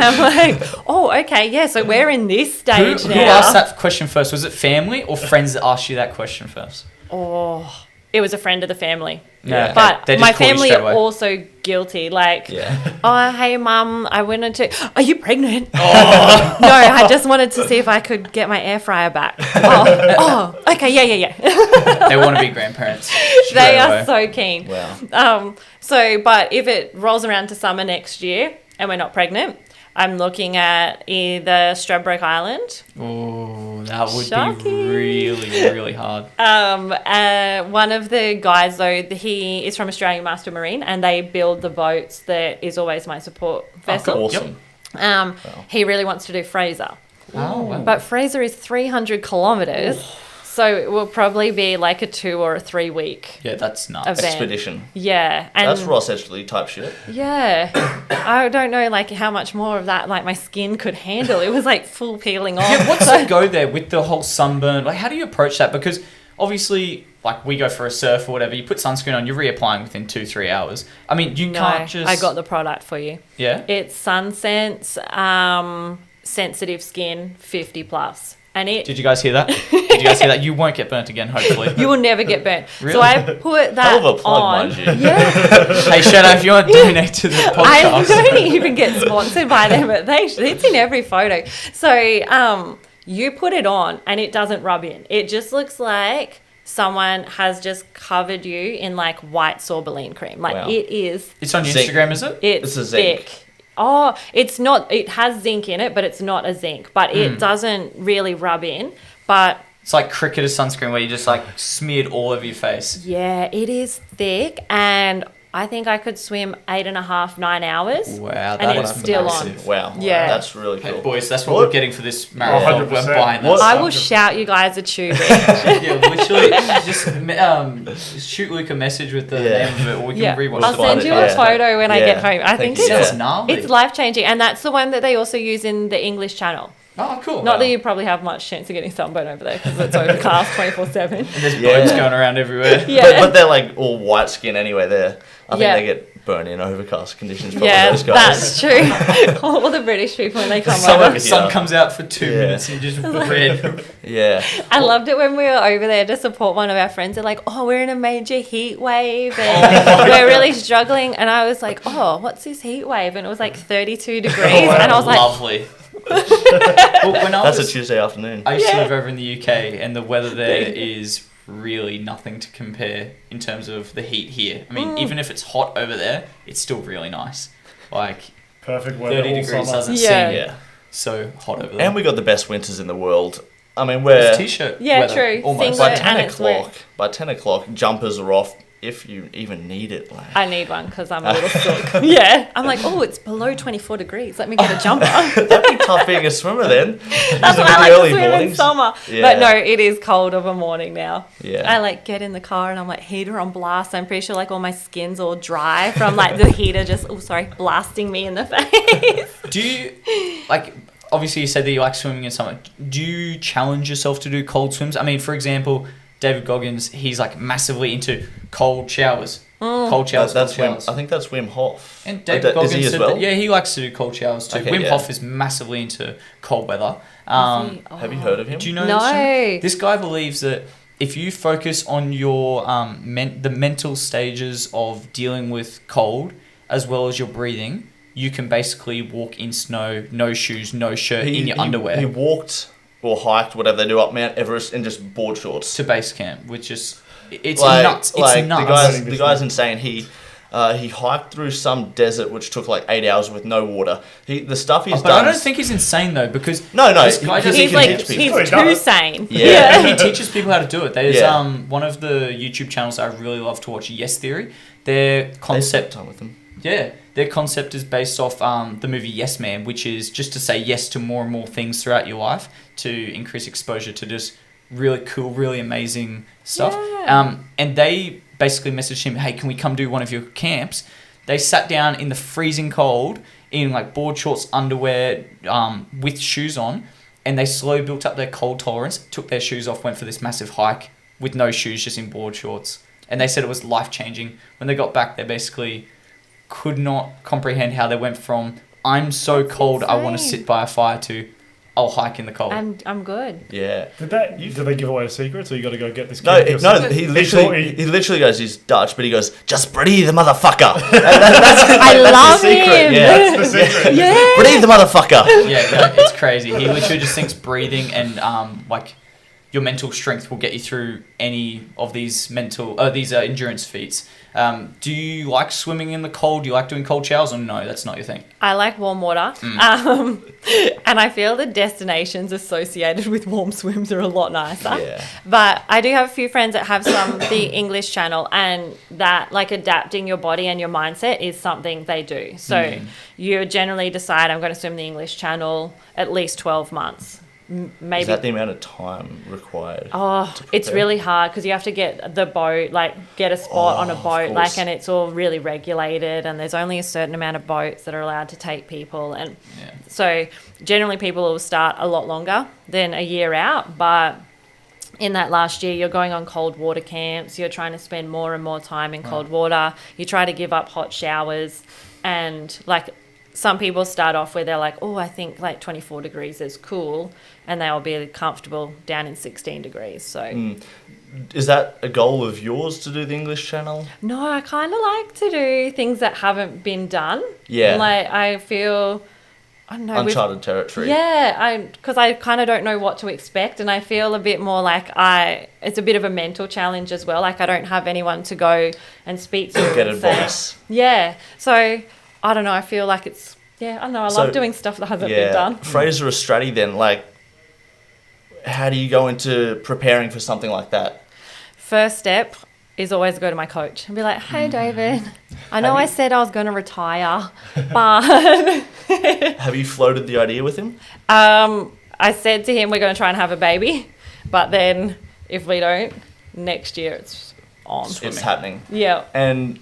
I'm like, "Oh, okay, yeah." So we're in this stage Who now. asked that question first? Was it family or friends that asked you that question first? Oh, it was a friend of the family. Yeah. But They just my caught you family straight are away. also guilty. Like, Yeah. "Oh, hey, mum, I wanted to... Are you pregnant?" No, I just wanted to see if I could get my air fryer back. Oh, okay, yeah. They want to be grandparents. They straight are away. so keen. Wow. But if it rolls around to summer next year and we're not pregnant, I'm looking at either Stradbroke Island. Oh, that would Shocking. be really, really hard. One of the guys, though, he is from Australian Master Marine, and they build the boats that is always my support vessel. Awesome. He really wants to do Fraser. Oh, wow. But Fraser is 300 kilometres, so it will probably be like a 2 or a 3 week Yeah, that's nuts. event. Expedition. Yeah. And That's Ross Edgley type shit. yeah. I don't know like how much more of that like my skin could handle. It was like full peeling off. Yeah, what's the go there with the whole sunburn? Like, how do you approach that? Because obviously, like, we go for a surf or whatever, you put sunscreen on, you're reapplying within 2-3 hours. I mean, you No, can't just... I got the product for you. Yeah? It's SunSense sensitive skin 50 plus. And it Did you guys hear that? Did you guys hear that? You won't get burnt again, hopefully. you will never get burnt. So Really? I put that Hell of a plug, on. mind you. Yeah. Hey, Shadow, if you want to donate to the I podcast... don't even get sponsored by them, but it's in every photo. So you put it on and it doesn't rub in. It just looks like someone has just covered you in like white sorbeline cream. Like Wow. it is. It's on your Zinc. Instagram, is it? It's a zinc. thick. Oh, it's not. It has zinc in it, but it's not a zinc. But it doesn't really rub in. But It's like cricketer sunscreen where you just, like, smeared all over your face. yeah, it is thick, and I think I could swim 8.5, 9 hours. Wow, And that it's is still massive. Wow. Yeah. That's really Hey, cool. boys, that's what What? we're getting for this marathon. 100%. We're buying that. What? I will shout you guys a tube. Yeah, literally, just shoot Luke a message with the Yeah. name of it, or we can Yeah, rewatch I'll the send you Yeah. a photo when I Yeah. get home. I Thank think you. it's Yeah. That's gnarly. it's life changing, and that's the one that they also use in the English Channel. Oh, cool. Not that you probably have much chance of getting sunburn over there because it's overcast 24/7. There's Yeah. boats going around everywhere. Yeah. But they're like all white skin anyway there. I think Yeah. they get burn in overcast conditions. Probably Yeah, those guys. that's true. All the British people when they come Sun- over. The sun Yeah. comes out for 2 Yeah. minutes and you just red. Yeah. I loved it when we were over there to support one of our friends. They're like, "Oh, we're in a major heat wave and we're really struggling." And I was like, "Oh, what's this heat wave?" And it was like 32 degrees, and I was like, lovely. Well, when That's a Tuesday afternoon. I used to Yeah. live over in the UK, and the weather there is really nothing to compare in terms of the heat here. I mean, even if it's hot over there, it's still really nice. Like Perfect weather 30 all degrees summer. doesn't Yeah. seem Yeah. so hot over there. And we got the best winters in the world. I mean, we're It's t-shirt Yeah, weather, true. almost. Singlet. by 10 and it's wet. o'clock. By 10 o'clock, jumpers are off if you even need it. Like. I need one because I'm a little sick. Yeah. I'm like, "Oh, it's below 24 degrees. Let me get a jumper." That'd be tough being a swimmer then. That's why In the I like to early swim in mornings. summer. Yeah. But no, it is cold of a morning now. Yeah. I like get in the car and I'm like heater on blast. I'm pretty sure like all my skin's all dry from like the heater just blasting me in the face. Do you, like, obviously you said that you like swimming in summer. Do you challenge yourself to do cold swims? I mean, for example, David Goggins, he's like massively into cold showers. Cold showers, That's cold Wim, showers. I think that's Wim Hof. And David Is Goggins he as said well? that, yeah, he likes to do cold showers too. Okay, Wim yeah. Hof is massively into cold weather. Have you heard of him? Do you know No. this guy believes that if you focus on your the mental stages of dealing with cold as well as your breathing, you can basically walk in snow, no shoes, no shirt, in your underwear He walked or hiked, whatever they do, up Mount Everest in just board shorts. to base camp, which is it's like, nuts. It's like nuts. The guy's insane. He hiked through some desert which took like 8 hours with no water. The stuff he's But done. I don't think he's insane though, because No, this guy because doesn't- He's can like teach people. he's He does too it. sane. Yeah. he teaches people how to do it. There's Yeah. one of the YouTube channels that I really love to watch, Yes Theory. Their They spent concept, time with him. yeah, their concept is based off the movie Yes Man, which is just to say yes to more and more things throughout your life to increase exposure to just really cool, really amazing stuff. Yeah. And they basically messaged him, "Hey, can we come do one of your camps?" They sat down in the freezing cold in like board shorts, underwear, with shoes on, and they slowly built up their cold tolerance, took their shoes off, went for this massive hike with no shoes, just in board shorts. And they said it was life-changing. When they got back, they basically could not comprehend how they went from, "I'm so cold, I want to insane. sit by a fire," to, "I'll hike in the cold." I'm good. Yeah. Did they give away a secret? So you got to go get this. No, camp no. yourself? He He- literally goes. He's Dutch, but he goes, "Just breathe, the motherfucker." That's I love the secret. him. Yeah. That's the secret. Yeah. Breathe, the motherfucker. Yeah, it's crazy. He literally just thinks breathing and like your mental strength will get you through any of these endurance feats. Do you like swimming in the cold? Do you like doing cold showers, or no? That's not your thing. I like warm water. And I feel the destinations associated with warm swims are a lot nicer. Yeah. But I do have a few friends that have the English Channel, and that like adapting your body and your mindset is something they do. So you generally decide, I'm going to swim the English Channel at least 12 months. Maybe. Is that the amount of time required? Oh, it's prepare? really hard because you have to get the boat, like get a spot on a of boat, course. like, and it's all really regulated, and there's only a certain amount of boats that are allowed to take people, and Yeah. so generally people will start a lot longer than a year out, but in that last year you're going on cold water camps, you're trying to spend more and more time in cold water, you try to give up hot showers, and like some people start off where they're like, oh, I think like 24 degrees is cool, and they'll be comfortable down in 16 degrees. So Is that a goal of yours to do the English Channel? no, I kind of like to do things that haven't been done. Yeah. Like I feel, I don't know. Uncharted territory. Yeah, because I kind of don't know what to expect, and I feel a bit more like it's a bit of a mental challenge as well. Like I don't have anyone to go and speak to. Get and say- advice. Yeah, so I don't know. I feel like I don't know. I So, love doing stuff that hasn't been done. Fraser Australia then, like, how do you go into preparing for something like that? First step is always go to my coach and be like, hey, David, I know I said I was going to retire, but Have you floated the idea with him? I said to him, we're going to try and have a baby, but then if we don't, next year it's on. It's happening. Yeah. And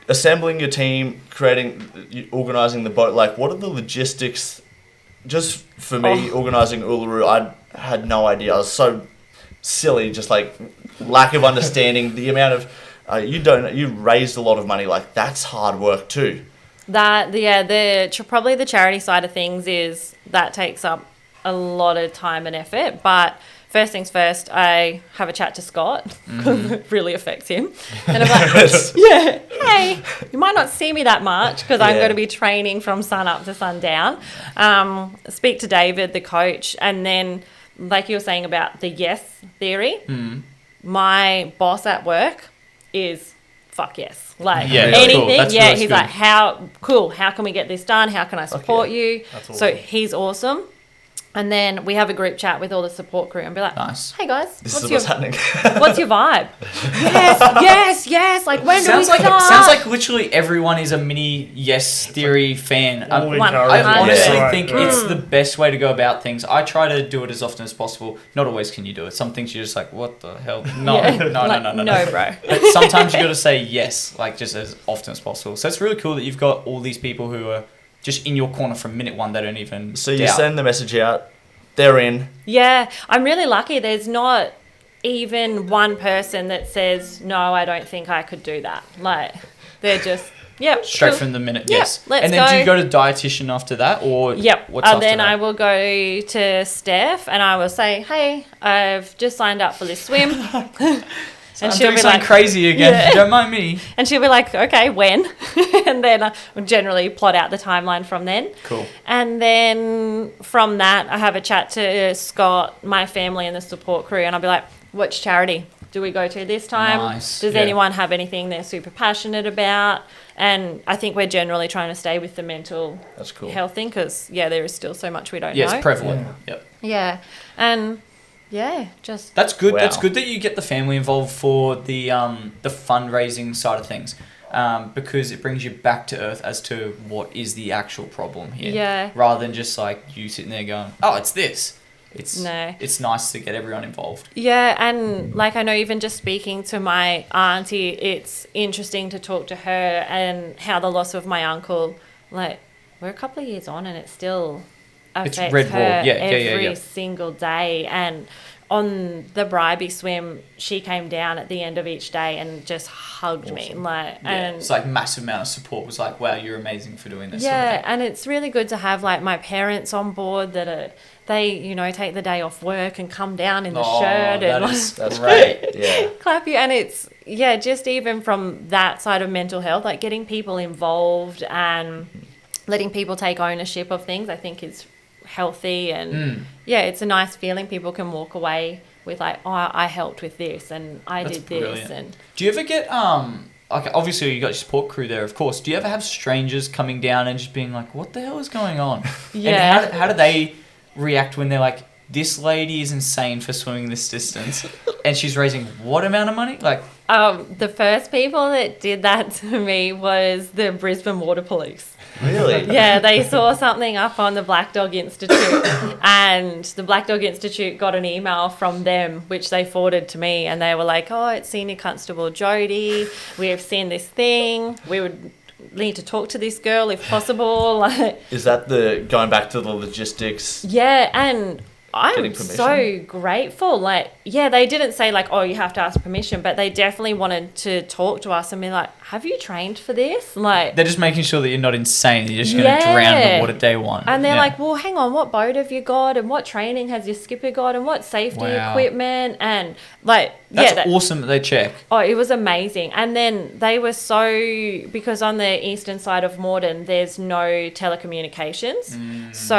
assembling your team, organising the boat, like, what are the logistics? Just for me, organising Uluru, I had no idea. I was so silly, just like lack of understanding the amount of You raised a lot of money. Like, that's hard work too. Probably the charity side of things that takes up a lot of time and effort. But first things first, I have a chat to Scott because it really affects him. And I'm like, yeah, hey, you might not see me that much because I'm going to be training from sun up to sundown. Speak to David, the coach, and then, like you were saying about the yes theory, my boss at work is fuck yes. Like anything, cool. he's good. Like, how can we get this done? How can I support you? That's awesome. So he's awesome. And then we have a group chat with all the support crew and be like, nice. Hey guys, What's happening? what's your vibe? Yes. Like, when do we start? Sounds like literally everyone is a mini yes theory fan. All One- I honestly Yeah. think it's the best way to go about things. I try to do it as often as possible. Not always can you do it. Some things you're just like, what the hell? No, No, bro. But sometimes you got to say yes, like just as often as possible. So it's really cool that you've got all these people who are just in your corner from minute one. They don't even So you doubt. send the message out, they're in. Yeah, I'm really lucky. There's not even one person that says, no, I don't think I could do that. Like, they're just, Straight cool. from the minute, Yeah, yes. let's and then do go. you go to dietitian after that, or Yep. what's after Then that? I will go to Steph and I will say, hey, I've just signed up for this swim. I'm doing something crazy again. Yeah. Don't mind me. And she'll be like, okay, when? And then I would generally plot out the timeline from then. Cool. And then from that, I have a chat to Scott, my family, and the support crew. And I'll be like, which charity do we go to this time? Nice. Does Yeah. anyone have anything they're super passionate about? And I think we're generally trying to stay with the mental That's cool. health thing because, there is still so much we don't Yeah, know. it's prevalent. Yep. Yeah. And, just... That's good. Wow. That's good that you get the family involved for the fundraising side of things, because it brings you back to earth as to what is the actual problem here. Yeah. Rather than just like you sitting there going, "Oh, it's this." It's nice to get everyone involved. Yeah, and like I know even just speaking to my auntie, it's interesting to talk to her and how the loss of my uncle, like, we're a couple of years on and it still affects It's red her raw. Yeah, every single day. And on the Bribie swim, she came down at the end of each day and just hugged me. Like, Yeah, and it's like massive amount of support. It was like, wow, you're amazing for doing this. yeah, sort of thing. and it's really good to have like my parents on board they take the day off work and come down in the shirt and That's great. Yeah. clap you. And it's just even from that side of mental health, like getting people involved and letting people take ownership of things, I think is healthy. And it's a nice feeling. People can walk away with like, oh, I helped with this and That's did this. brilliant. And Do you ever get like obviously you got your support crew there, of course. Do you ever have strangers coming down and just being like, what the hell is going on? Yeah. And how do they react when they're like, this lady is insane for swimming this distance and she's raising what amount of money? Like, the first people that did that to me was the Brisbane Water Police. Really? Yeah, they saw something up on the Black Dog Institute and the Black Dog Institute got an email from them which they forwarded to me and they were like, oh, it's Senior Constable Jody. We have seen this thing. We would need to talk to this girl if possible. Like, Is that going back to the logistics? yeah, and I'm Getting permission? so grateful. Like, yeah, they didn't say like, oh, you have to ask permission, but they definitely wanted to talk to us and be like, have you trained for this? Like, they're just making sure that you're not insane. You're just going to drown in the water day one. and they're Yeah. like, well, hang on, what boat have you got? And what training has your skipper got? And what safety Wow. equipment? And like, that's awesome that they check. Oh, it was amazing. And then they were because on the eastern side of Moreton, there's no telecommunications. So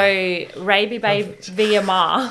Raby Bay VMR,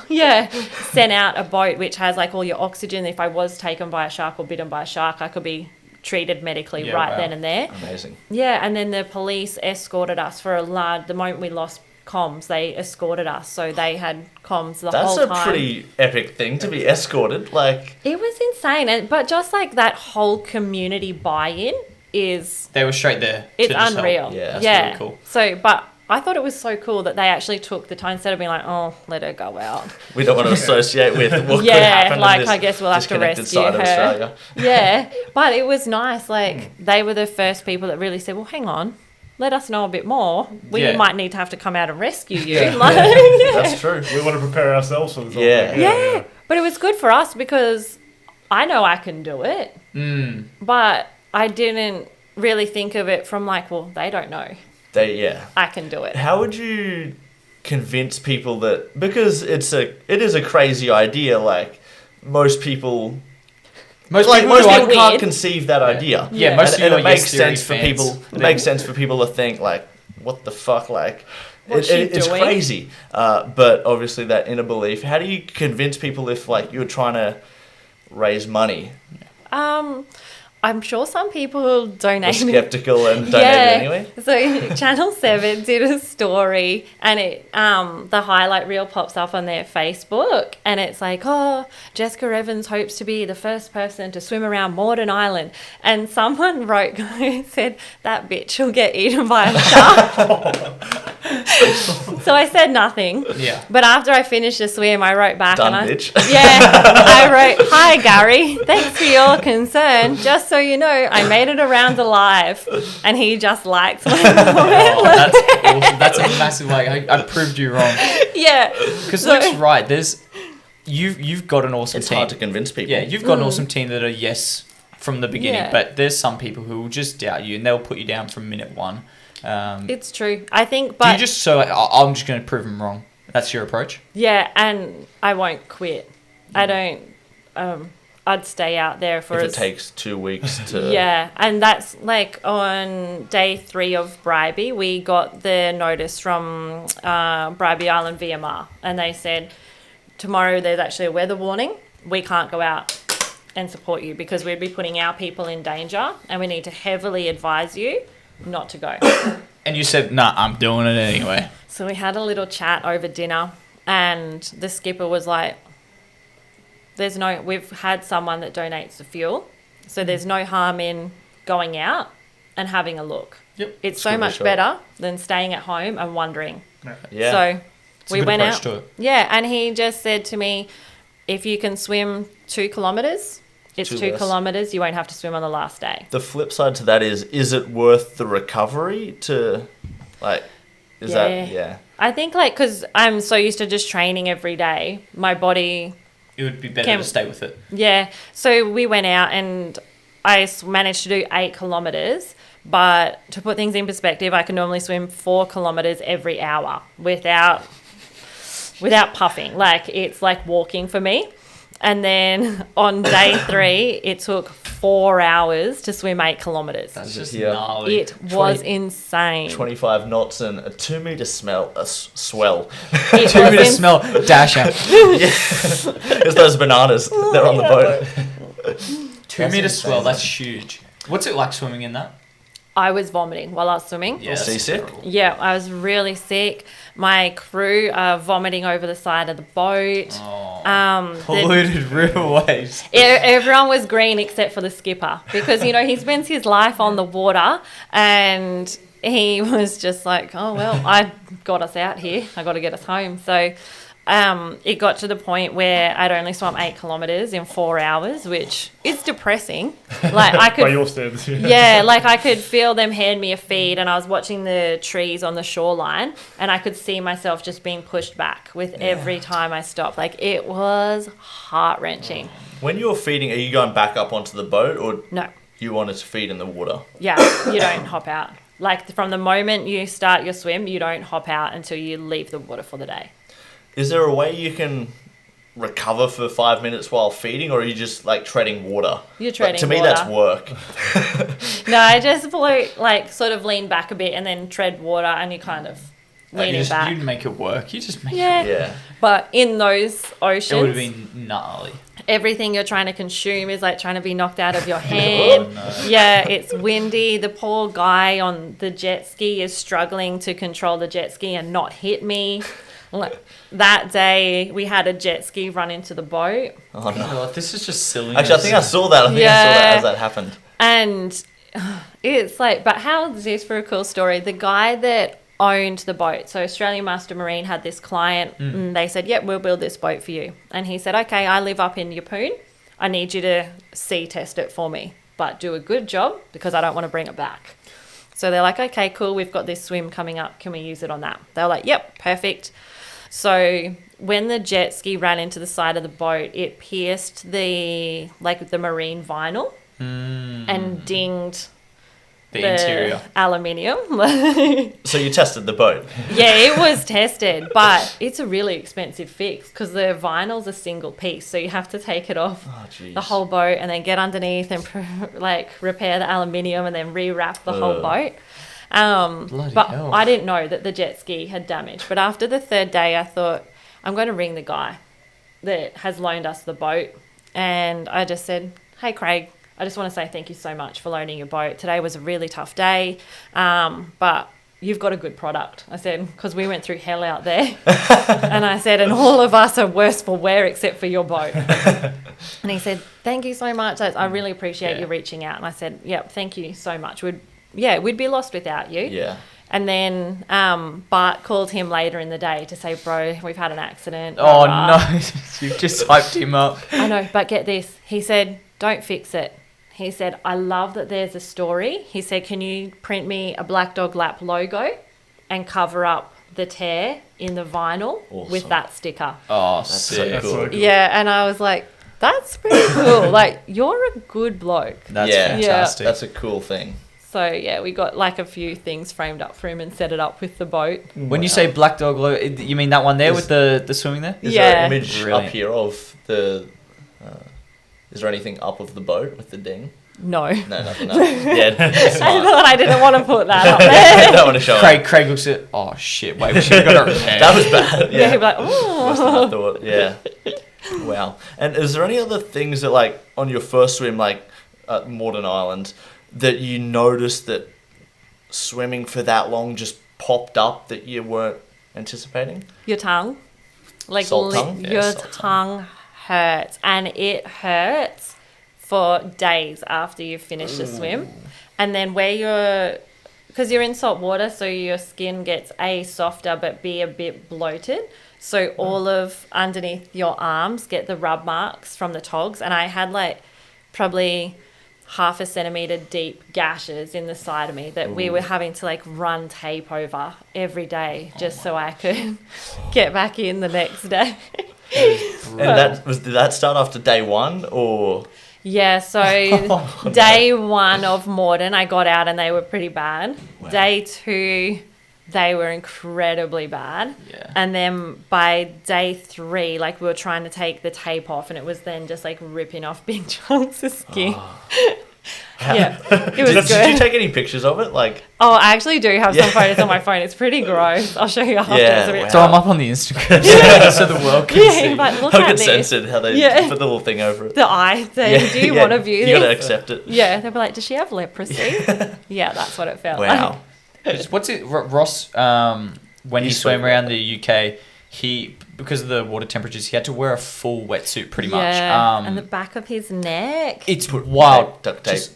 sent out a boat which has like all your oxygen. If I was taken by a shark or bitten by a shark, I could be treated medically then and there. Amazing. Yeah, and then the police escorted us for the moment we lost comms, they escorted us. So they had comms the whole time. That's a pretty epic thing to be escorted. Like, It was insane. But just like that whole community buy-in is... They were straight there. It's to just unreal. help. Yeah. That's really cool. So, but I thought it was so cool that they actually took the time instead of being like, oh, let her go out. we don't want to associate with what could Yeah, happen like, in this I guess we'll have to disconnected rescue side of her. Australia. Yeah, but it was nice. Like, they were the first people that really said, well, hang on, let us know a bit more. We might need to have to come out and rescue you. Yeah. Like, That's true. We want to prepare ourselves for this. Yeah. Yeah, but it was good for us because I know I can do it. But I didn't really think of it from like, well, they don't know. I can do it. How would you convince people that, because it is a crazy idea, like most people can't conceive that idea. Yeah, most and people it makes sense for people. It makes sense for people to think like, what the fuck, like. It's crazy, but obviously that inner belief. How do you convince people if like you're trying to raise money? I'm sure some people donate. Are skeptical and donate anyway. So Channel 7 did a story, and it the highlight reel pops up on their Facebook, and it's like, oh, Jessica Evans hopes to be the first person to swim around Moreton Island, and someone wrote, said that bitch will get eaten by a shark. So I said nothing. Yeah. But after I finished the swim, I wrote back bitch. I wrote, "Hi Gary, thanks for your concern. Just so you know, I made it around alive." And he just liked my comment. That's awesome. That's a massive I proved you wrong. Yeah. Because Luke's right. You've got an awesome It's team. hard to convince people. Yeah, you've got an awesome team that are yes from the beginning, but there's some people who will just doubt you and they'll put you down from minute one. It's true. I think, but... Do you just I'm just going to prove them wrong? That's your approach? Yeah, and I won't quit. I don't... I'd stay out there for... If it takes 2 weeks to... Yeah, and that's like on day 3 of Bribie, we got the notice from Bribie Island VMR, and they said, tomorrow there's actually a weather warning. We can't go out and support you because we'd be putting our people in danger, and we need to heavily advise you not to go. And you said, nah, I'm doing it anyway. So we had a little chat over dinner, and the skipper was like, we've had someone that donates the fuel, so there's no harm in going out and having a look. Yep. It's so much better than staying at home and wondering. Yeah. So we went out. To it. Yeah, and he just said to me, if you can swim 2 kilometres, it's 2 kilometres, you won't have to swim on the last day. The flip side to that is it worth the recovery to, like, that. I think, like, because I'm so used to just training every day, my body... It would be better to stay with it. Yeah. So we went out and I managed to do 8 kilometres, but to put things in perspective, I can normally swim 4 kilometres every hour without puffing. Like, it's like walking for me. And then on day 3, it took 4 hours to swim 8 kilometres. That's just gnarly. It was insane. 25 knots and a 2 metre swell. 2 metre smell, dash out. It's those bananas. They're on the boat. 2 metre swell, that's huge. What's it like swimming in that? I was vomiting while I was swimming. Yeah, seasick? Yeah, I was really sick. My crew are vomiting over the side of the boat. Polluted riverways. Everyone was green except for the skipper because, you know, he spends his life on the water and he was just like, oh, well, I got us out here. I got to get us home. So it got to the point where I'd only swum 8 kilometres in 4 hours, which is depressing. Like I could, by your standards, yeah, like I could feel them hand me a feed, and I was watching the trees on the shoreline, and I could see myself just being pushed back with every time I stopped. Like it was heart wrenching. When you're feeding, are you going back up onto the boat, or No. you wanted to feed in the water? Yeah, you don't hop out. Like from the moment you start your swim, you don't hop out until you leave the water for the day. Is there a way you can recover for 5 minutes while feeding, or are you just like treading water? You're treading to me, water. that's work. No, I just float, like sort of lean back a bit and then tread water, and you kind of leaning back. You'd make it work. You just make it Yeah. work. Yeah. But in those oceans, It would have been gnarly. everything you're trying to consume is like trying to be knocked out of your hand. Yeah, it's windy. The poor guy on the jet ski is struggling to control the jet ski and not hit me. Like, that day, we had a jet ski run into the boat. Oh, no. God, this is just silly. Actually, I think I saw that. I saw that as that happened. And it's like, but how is this for a cool story? The guy that owned the boat, so Australian Master Marine had this client, and they said, yep, we'll build this boat for you. And he said, okay, I live up in Yeppoon. I need you to sea test it for me, but do a good job because I don't want to bring it back. So they're like, okay, cool, we've got this swim coming up. Can we use it on that? They were like, yep, perfect. So when the jet ski ran into the side of the boat, it pierced the marine vinyl and dinged The interior. aluminium. So you tested the boat? Yeah, it was tested, but it's a really expensive fix because the vinyl's a single piece, so you have to take it off the whole boat and then get underneath and repair the aluminium and then rewrap the whole boat. But hell. I didn't know that the jet ski had damage. But after the third day, I thought, I'm going to ring the guy that has loaned us the boat. And I just said, hey, Craig, I just want to say thank you so much for loaning your boat. Today was a really tough day, but you've got a good product. I said, because we went through hell out there. And I said, and all of us are worse for wear except for your boat. And he said, thank you so much. I really appreciate you reaching out. And I said, yep, thank you so much. We'd be lost without you. Yeah. And then Bart called him later in the day to say, bro, we've had an accident. Oh, no. You've just hyped him up. I know, but get this. He said, don't fix it. He said, I love that there's a story. He said, can you print me a Black Dog Lap logo and cover up the tear in the vinyl with that sticker? Oh, That's sick. so cool. so cool. Yeah, and I was like, that's pretty cool. Like, you're a good bloke. That's Yeah. fantastic. That's a cool thing. So, yeah, we got like a few things framed up for him and set it up with the boat. When you say Black Dog logo, you mean that one there with the swimming there? Is there Yeah. an image Brilliant. up here of the... is there anything up of the boat with the ding? No. No, nothing up. Yeah, I smart. thought I didn't want to put that up I there. don't want to show it. Craig looks at, oh shit, wait, we should have got it repaired. That was bad. Yeah, Yeah. he'd be like, Worse than I oh. thought. Yeah. Wow. And is there any other things that, like, on your first swim, like at Moreton Island, that you noticed that swimming for that long just popped up that you weren't anticipating? Your tongue. Like, Salt tongue? Yeah, your salt tongue hurts. And it hurts for days after you've finished the swim. And then because you're in salt water, so your skin gets A, softer, but B, a bit bloated. So all of underneath your arms get the rub marks from the togs. And I had like probably half a centimetre deep gashes in the side of me that we were having to like run tape over every day just so I could get back in the next day. And did that start after day one or? Yeah, so day one of Moreton, I got out and they were pretty bad. Wow. Day two, they were incredibly bad. Yeah. And then by day three, like we were trying to take the tape off and it was then just like ripping off big chunks of skin. Yeah, it was good. Did you take any pictures of it? Like, Oh, I actually do have Yeah. some photos on my phone. It's pretty gross. I'll show you after. Yeah, It's a bit wow. Throw them up on the Instagram so the world can Yeah, see. but look how at get this. censored, how they Yeah. put the little thing over it. The eye thing. Do you want to view You this? got to accept it. Yeah, they'll be like, does she have leprosy? Yeah, that's what it felt like. Wow. What's it, Ross, when he He swam swam around the UK, because of the water temperatures, he had to wear a full wetsuit pretty much. Yeah, and the back of his neck. It's wild. Duct tape. Just-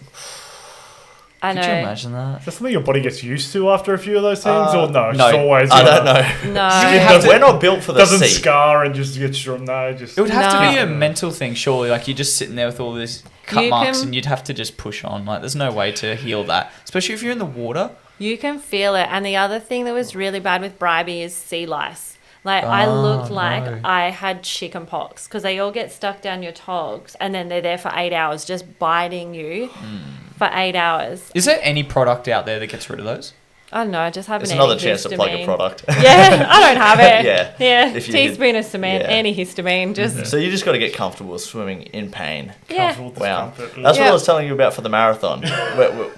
I Could you know. imagine that? Is that something your body gets used to after a few of those things, or no? It's no. just always I don't know. No. We're not built for the Doesn't sea. scar and just gets strong. No, just It would have to be No. a mental thing, surely. Like, you're just sitting there with all these cut You marks can- and you'd have to just push on. Like, there's no way to heal that. Especially if you're in the water. You can feel it. And the other thing that was really bad with Bribie is sea lice. Like, I Oh, looked like no. I had chicken pox because they all get stuck down your togs and then they're there for 8 hours just biting you for 8 hours. Is there any product out there that gets rid of those? I don't know, I just have It's an another chance to plug a antihistamine. product. Yeah, I don't have it. Yeah. Yeah, If you teaspoon of cement, yeah. antihistamine, just... So you just got to get comfortable with swimming in pain. Yeah. comfortable Wow. discomfort. That's what Yeah. I was telling you about for the marathon.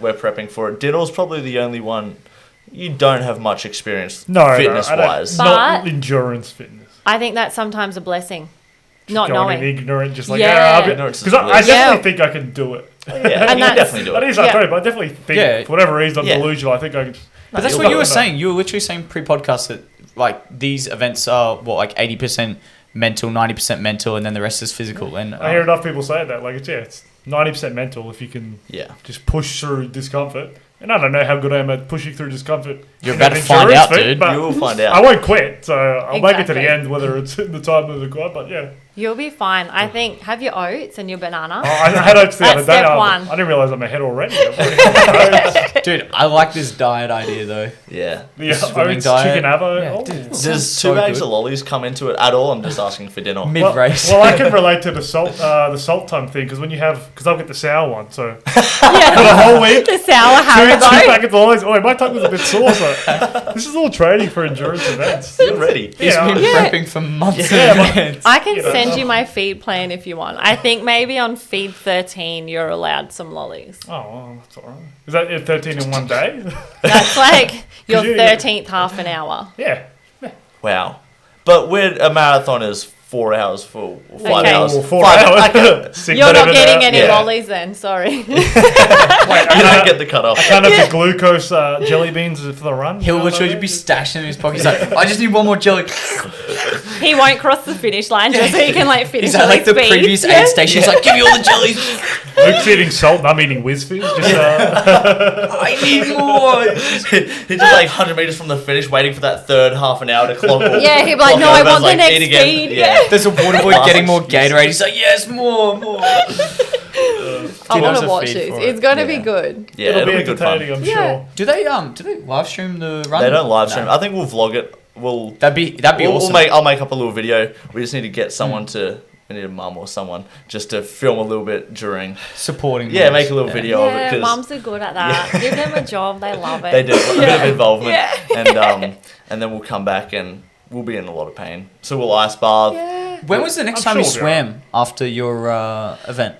we're prepping for it. Dino's probably the only one you don't have much experience No, fitness-wise. no, not But- endurance fitness. I think that's sometimes a blessing. Not Going in knowing. ignorant, just like Yeah. Ignorance is because I bliss. definitely Yeah. think I can do it. Yeah, And you can that's- definitely do That it. is not Yeah. great, but I definitely think Yeah. for whatever reason I'm Yeah. delusional. I think I can. But that's you'll what you go. were saying. You were literally saying pre-podcast that, like, these events are, like 80% mental, 90% mental, and then the rest is physical. And I hear enough people say that. Like it's 90% mental if you can Yeah. just push through discomfort. And I don't know how good I am at pushing through discomfort. You're in about an to find endurance out, dude. but You will find I out. won't quit, so I'll make it to the Exactly. end, whether it's in the time of the required. But yeah, You'll be fine. I think, have your oats and your banana. Oh, I had oats the other day. step one. I didn't realise I'm ahead already. I've already had oats. Dude, I like this diet idea though. Yeah. The Swimming oats, diet. chicken avo. Yeah, Oh. dude. Does So two bags good. of lollies come into it at all? I'm just asking for dinner. Mid-race. Well, I can relate to the salt time thing because when you have, because I'll get the sour one, so for Yeah, the whole week, the sour two Haribo. packets of lollies. Oh, my tongue was a bit sore. So this is all training for endurance events. You're ready. He's Yeah. been Yeah. prepping for months Yeah, in but- advance. I can You know. send you my feed plan if you want. I think maybe on feed 13 you're allowed some lollies. Oh, well, that's all right. Is that 13 in one day? That's like your you- 13th half an hour. Yeah. Wow. But we're a marathon is 4 hours for 5 Okay. hours. Oh, 4 5 hours. Okay. Six You're not minutes getting out. any Yeah. lollies then, sorry. You don't get the cutoff. Kind of the glucose jelly beans for the run. He'll You know literally what I be mean? stashing in his pocket. He's like, I just need one more jelly. He won't cross the finish line just so he can like finish He's at all like his the speeds. previous Yeah. aid station. He's like, give me all the jellies. Luke's eating salt and I'm eating whiz fizz. Just, I need more. He's just like 100 meters from the finish, waiting for that third half an hour to clock. Yeah, he'd be like, clock no, I over, want the like, next eat again. speed. Yeah. There's a water boy Last getting more excuse. Gatorade. He's like, yes, more. I want Dino's to a watch feed this. for It's it. going to Yeah. be good. Yeah, it'll it'll be be good fun. entertaining, I'm Yeah. sure. Do they live stream the run? They don't live stream. No. I think we'll vlog it. That'd be awesome. I'll make up a little video. We just need to get someone to. We need a mum or someone just to film a little bit during. Supporting. Yeah, moms. make a little video of it Yeah, because mums are good at that. Give them a job. They love it. they do a bit of involvement, Yeah. and then we'll come back and we'll be in a lot of pain. So we'll ice bath. Yeah. When was the next I'm time you sure we'll be swam after your event?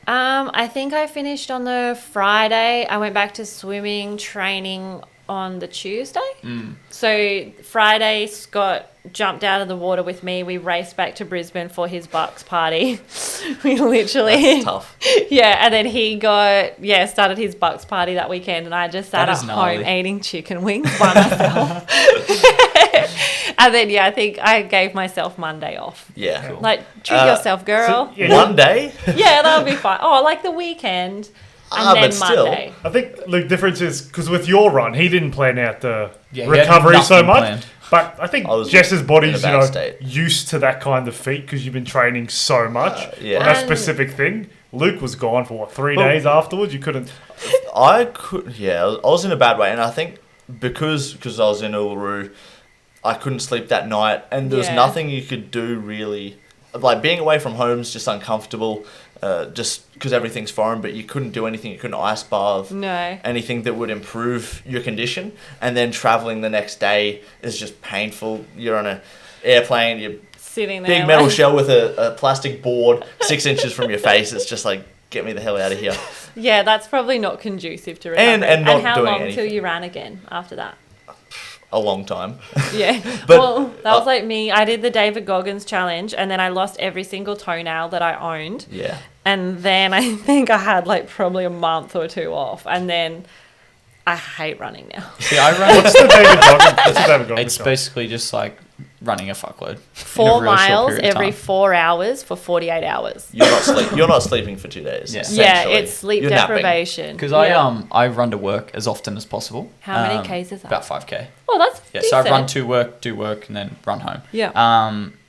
I think I finished on the Friday. I went back to swimming training on the Tuesday. So Friday, Scott jumped out of the water with me. We raced back to Brisbane for his Bucks party. We literally, That's tough. yeah. And then he started his Bucks party that weekend, and I just sat That at is home gnarly. eating chicken wings by myself. And then I think I gave myself Monday off. Yeah. Like treat yourself, girl. Yeah, One day. Yeah, that'll be fine. Oh, like the weekend and Ah, then but still. Monday. I think the difference is because with your run, he didn't plan out the Yeah, he had recovery so nothing much. planned. But I think I was Jess's body's in a bad state. used to that kind of feat because you've been training so much yeah. on that And- specific thing. Luke was gone for 3 days afterwards. You couldn't. I could. Yeah, I was in a bad way, and I think because I was in Uluru, I couldn't sleep that night, and there was Yeah. nothing you could do really. Like being away from home's just uncomfortable, just because everything's foreign. But you couldn't do anything. You couldn't ice bath. No. Anything that would improve your condition, and then traveling the next day is just painful. You're on a airplane. You're Sitting there. big metal like- shell with a plastic board 6 inches from your face. It's just like, get me the hell out of here. Yeah, that's probably not conducive to recovery. And not how doing long till anything. you ran again after that? A long time. Yeah. But, well, that was like me. I did the David Goggins challenge, and then I lost every single toenail that I owned. Yeah. And then I think I had like probably a month or two off, and then I hate running now. See, I run. What's the David Goggins? What's the David Goggins It's challenge? basically just like running a fuckload. 4 really short miles period of every time. 4 hours for 48 hours. You're not sleeping for 2 days. Yeah. Yeah, essentially. it's sleep You're napping. deprivation. Because Yeah. I run to work as often as possible. How many Ks is that? About 5K. Oh, that's Yeah, so I run decent. to work, do work, and then run home. Yeah.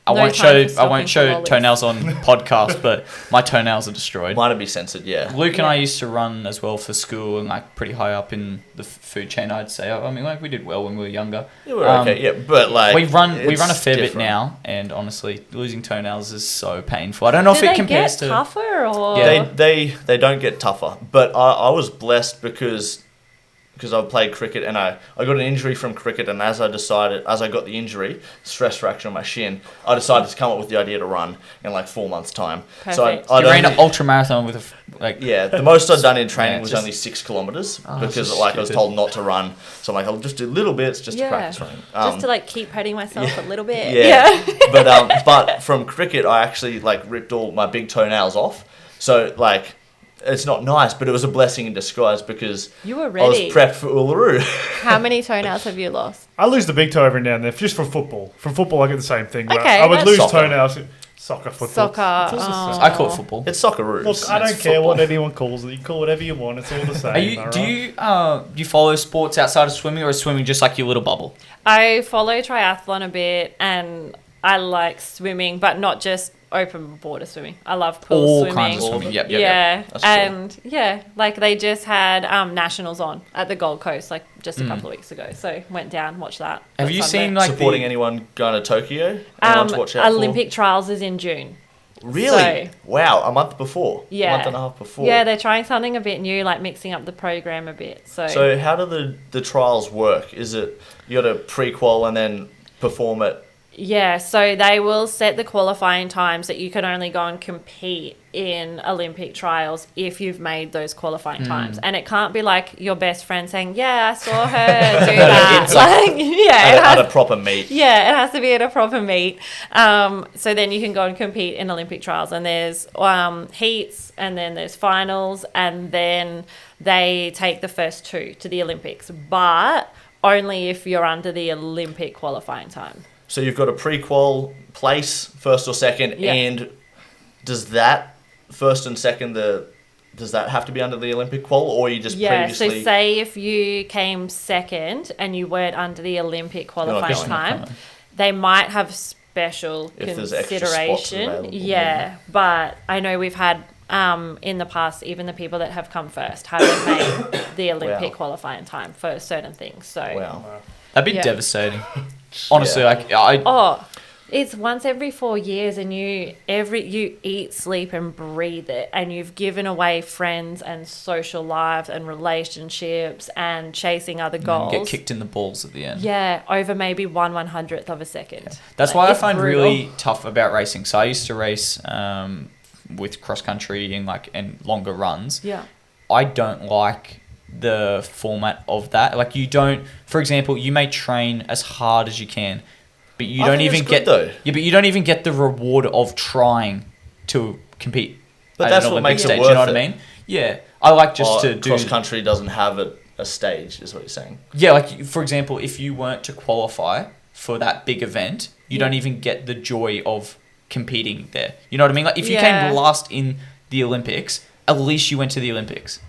I No won't time for show stopping for lollies. toenails on podcast, but my toenails are destroyed. Mine would be censored, yeah. Luke and I Yeah. used to run as well for school and like pretty high up in the food chain. I'd say. I mean, like we did well when we were younger. You were okay, yeah, but like we run a it's fair bit different. now, and honestly, losing toenails is so painful. I don't know Do if it they compares get to. tougher or? Yeah. They don't get tougher, but I was blessed because I played cricket and I got an injury from cricket, and as I got the injury, stress fracture on my shin, I decided to come up with the idea to run in like 4 months' time. Perfect. So I You ran an only- ultra marathon with yeah, the most I'd done in training Yeah, was just- only 6 kilometers Oh, that's because just like I was stupid. told not to run. So I'm like, I'll just do little bits just to practice running. Just to like keep hurting myself a little bit. Yeah. but from cricket, I actually like ripped all my big toenails off. So like, it's not nice, but it was a blessing in disguise because You were I was ready. prepped for Uluru. How many toenails have you lost? I lose the big toe every now and then, just for football. From football, I get the same thing. but Okay, I would that's- lose Soccer. toenails. Soccer, football. Soccer. It's all the same. I call it football. It's Socceroos. Look, I It's don't care what football. anyone calls it. You can call it whatever you want. It's all the same. Are you, alright? do you follow sports outside of swimming, or is swimming just like your little bubble? I follow triathlon a bit, and I like swimming, but not just open water swimming. I love pool All swimming. kinds of swimming. Yep. Yeah, That's cool. and like they just had nationals on at the Gold Coast like just a couple of weeks ago. So went down, watched that. Have on you Sunday. seen like Supporting anyone going to Tokyo? Anyone to watch out Olympic trials is in June. for? Really? So- Wow, a month before. Yeah. A month and a half before. Yeah, they're trying something a bit new, like mixing up the program a bit. So how do the trials work? Is it you got to pre-qual and then perform it? yeah, so they will set the qualifying times that you can only go and compete in Olympic trials if you've made those qualifying times. And it can't be like your best friend saying, yeah, I saw her do that. It's like at a proper meet. Yeah, it has to be at a proper meet. So then you can go and compete in Olympic trials. And there's heats, and then there's finals, and then they take the first two to the Olympics. But only if you're under the Olympic qualifying time. So you've got a pre-qual place, first or second, Yeah. and does that first and second does that have to be under the Olympic qual, or you just Yeah, previously? so say if you came second and you weren't under the Olympic qualifying going. time, they might have special If there's extra spots consideration. available, Yeah, but I know we've had in the past, even the people that have come first haven't made the Olympic Wow. qualifying time for certain things. So Wow. That'd be Yeah. devastating. Honestly, Yeah. like I oh, it's once every 4 years, and you eat, sleep, and breathe it, and you've given away friends and social lives and relationships and chasing other goals. get kicked in the balls at the end. Yeah, over maybe 1/100th of a second. That's Like, why I it's find brutal. really tough about racing. So I used to race with cross country and longer runs. Yeah. I don't like the format of that. Like you don't, for example, you may train as hard as you can, but you I don't think even it's get good, though. Yeah, but you don't even get the reward of trying to compete. But at that's an what Olympic makes it stage. worth You know what it. I mean? Yeah, I like just to do cross country doesn't have a stage, is what you're saying. Yeah, like for example, if you weren't to qualify for that big event, you don't even get the joy of competing there. You know what I mean? Like if you Yeah. came last in the Olympics, at least you went to the Olympics.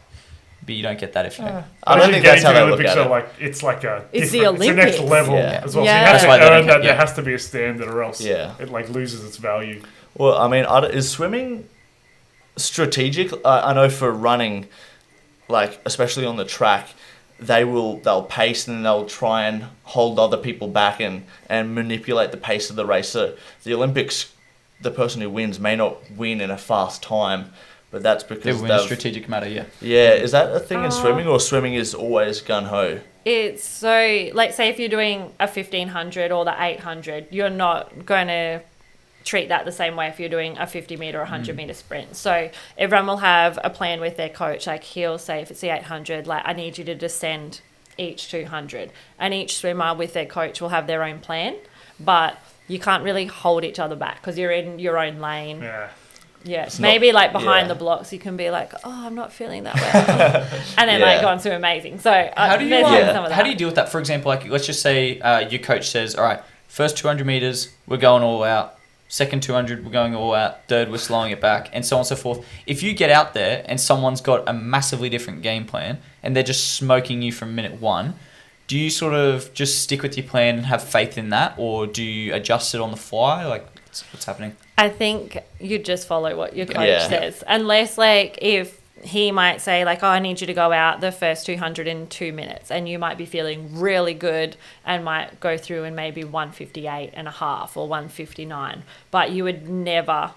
But you don't get that if you don't. I don't think that's how they look Olympics at are it. like it's like a It's the different- it's the next Olympics. level Yeah. as well. Yeah. So you have That's to why they earn don't that. get- There yeah. has to be a standard, or else Yeah. it like loses its value. Well, I mean, is swimming strategic? I know for running, like especially on the track, they'll pace and they'll try and hold other people back and manipulate the pace of the race. So the Olympics, the person who wins may not win in a fast time, but that's They because win a strategic matter, yeah. Yeah, is that a thing in swimming, or swimming is always gun ho? It's so, like, say if you're doing a 1500 or the 800, you're not going to treat that the same way if you're doing a 50 meter or 100 meter sprint. So everyone will have a plan with their coach. Like he'll say, if it's the 800, like I need you to descend each 200, and each swimmer with their coach will have their own plan, but you can't really hold each other back because you're in your own lane. Yeah. Yeah, It's maybe not- like behind yeah. the blocks, you can be like, "Oh, I'm not feeling that well," and then like Yeah. go on to amazing. So How do you there's some of how that. do you deal with that? For example, like let's just say your coach says, "All right, first 200 meters, we're going all out. Second 200, we're going all out. Third, we're slowing it back, and so on and so forth." If you get out there and someone's got a massively different game plan and they're just smoking you from minute one, do you sort of just stick with your plan and have faith in that, or do you adjust it on the fly? Like, what's happening? I think you just follow what your coach Yeah. says. Unless, like, if he might say, like, "Oh, I need you to go out the first 200 in 2 minutes," and you might be feeling really good and might go through in maybe 158 and a half or 159. But you would never,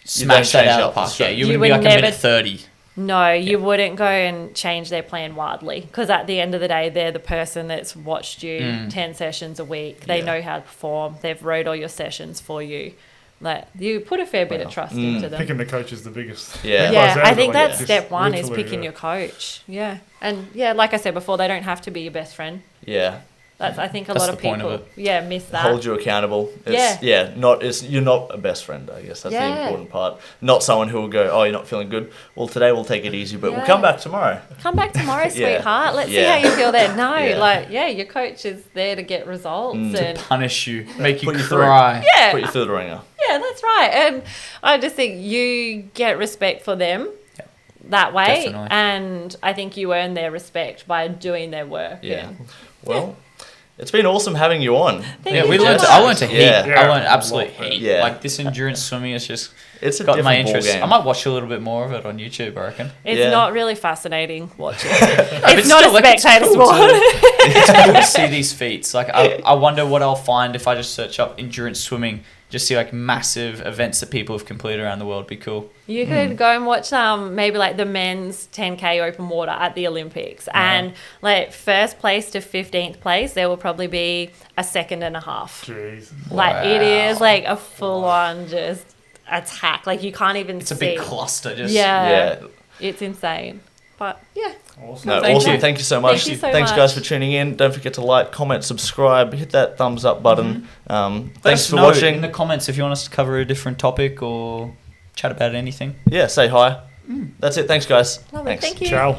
Smash that change out up of the park. the Yeah, strategy. you You would be would like a never- minute 30. no, you wouldn't go and change their plan wildly, because at the end of the day, they're the person that's watched you 10 sessions a week. They Yeah. know how to perform. They've rode all your sessions for you. Like, you put a fair bit of trust into them. Picking the coach is the biggest. Yeah. Yeah, I think Like, that's just step one, is literally, picking yeah. your coach. Yeah. And yeah, like I said before, they don't have to be your best friend. Yeah. That's, I think a That's lot the of point people of miss that. Hold you accountable. It's, you're not a best friend, I guess. That's the Yeah. important part. Not someone who will go, "Oh, you're not feeling good. Well, today we'll take it easy, but we'll Yeah. come back tomorrow." Come back tomorrow, Yeah. sweetheart. Let's see Yeah. how you feel then. No, Yeah. your coach is there to get results. Mm. And Punish you, make you Put you through. cry. yeah, Put you through the ringer. yeah, that's right. And I just think you get respect for them that way. Definitely. And I think you earn their respect by doing their work. Yeah. And Well, It's been awesome having you on. Thank Yeah, you we so learned. much. I learned a heap. Yeah. I learned absolute Yeah. heap. Yeah. Like this endurance swimming is just It's a got my different interest. ballgame. I might watch a little bit more of it on YouTube. I reckon. It's Yeah. not really fascinating watching. But It's not still, a like, it's spectator cool sport. It's cool to see these feats. Like I wonder what I'll find if I just search up endurance swimming. Just see like massive events that people have completed around the world. Be cool. You could go and watch maybe like the men's 10K open water at the Olympics, and like first place to 15th place, there will probably be a second and a half. Jeez. Like it Wow. is like a full on just attack. Like you can't even It's see. a big cluster. Just Yeah. Yeah. It's insane. But yeah. Awesome. No, Thank awesome. you. Thank you so much. Thank you so Thanks, much. guys, for tuning in. Don't forget to like, comment, subscribe, hit that thumbs up button. Thanks for know watching. in the comments if you want us to cover a different topic or chat about anything. Yeah, say hi. That's it. Thanks, guys. Lovely. Thanks. Thank you. Ciao.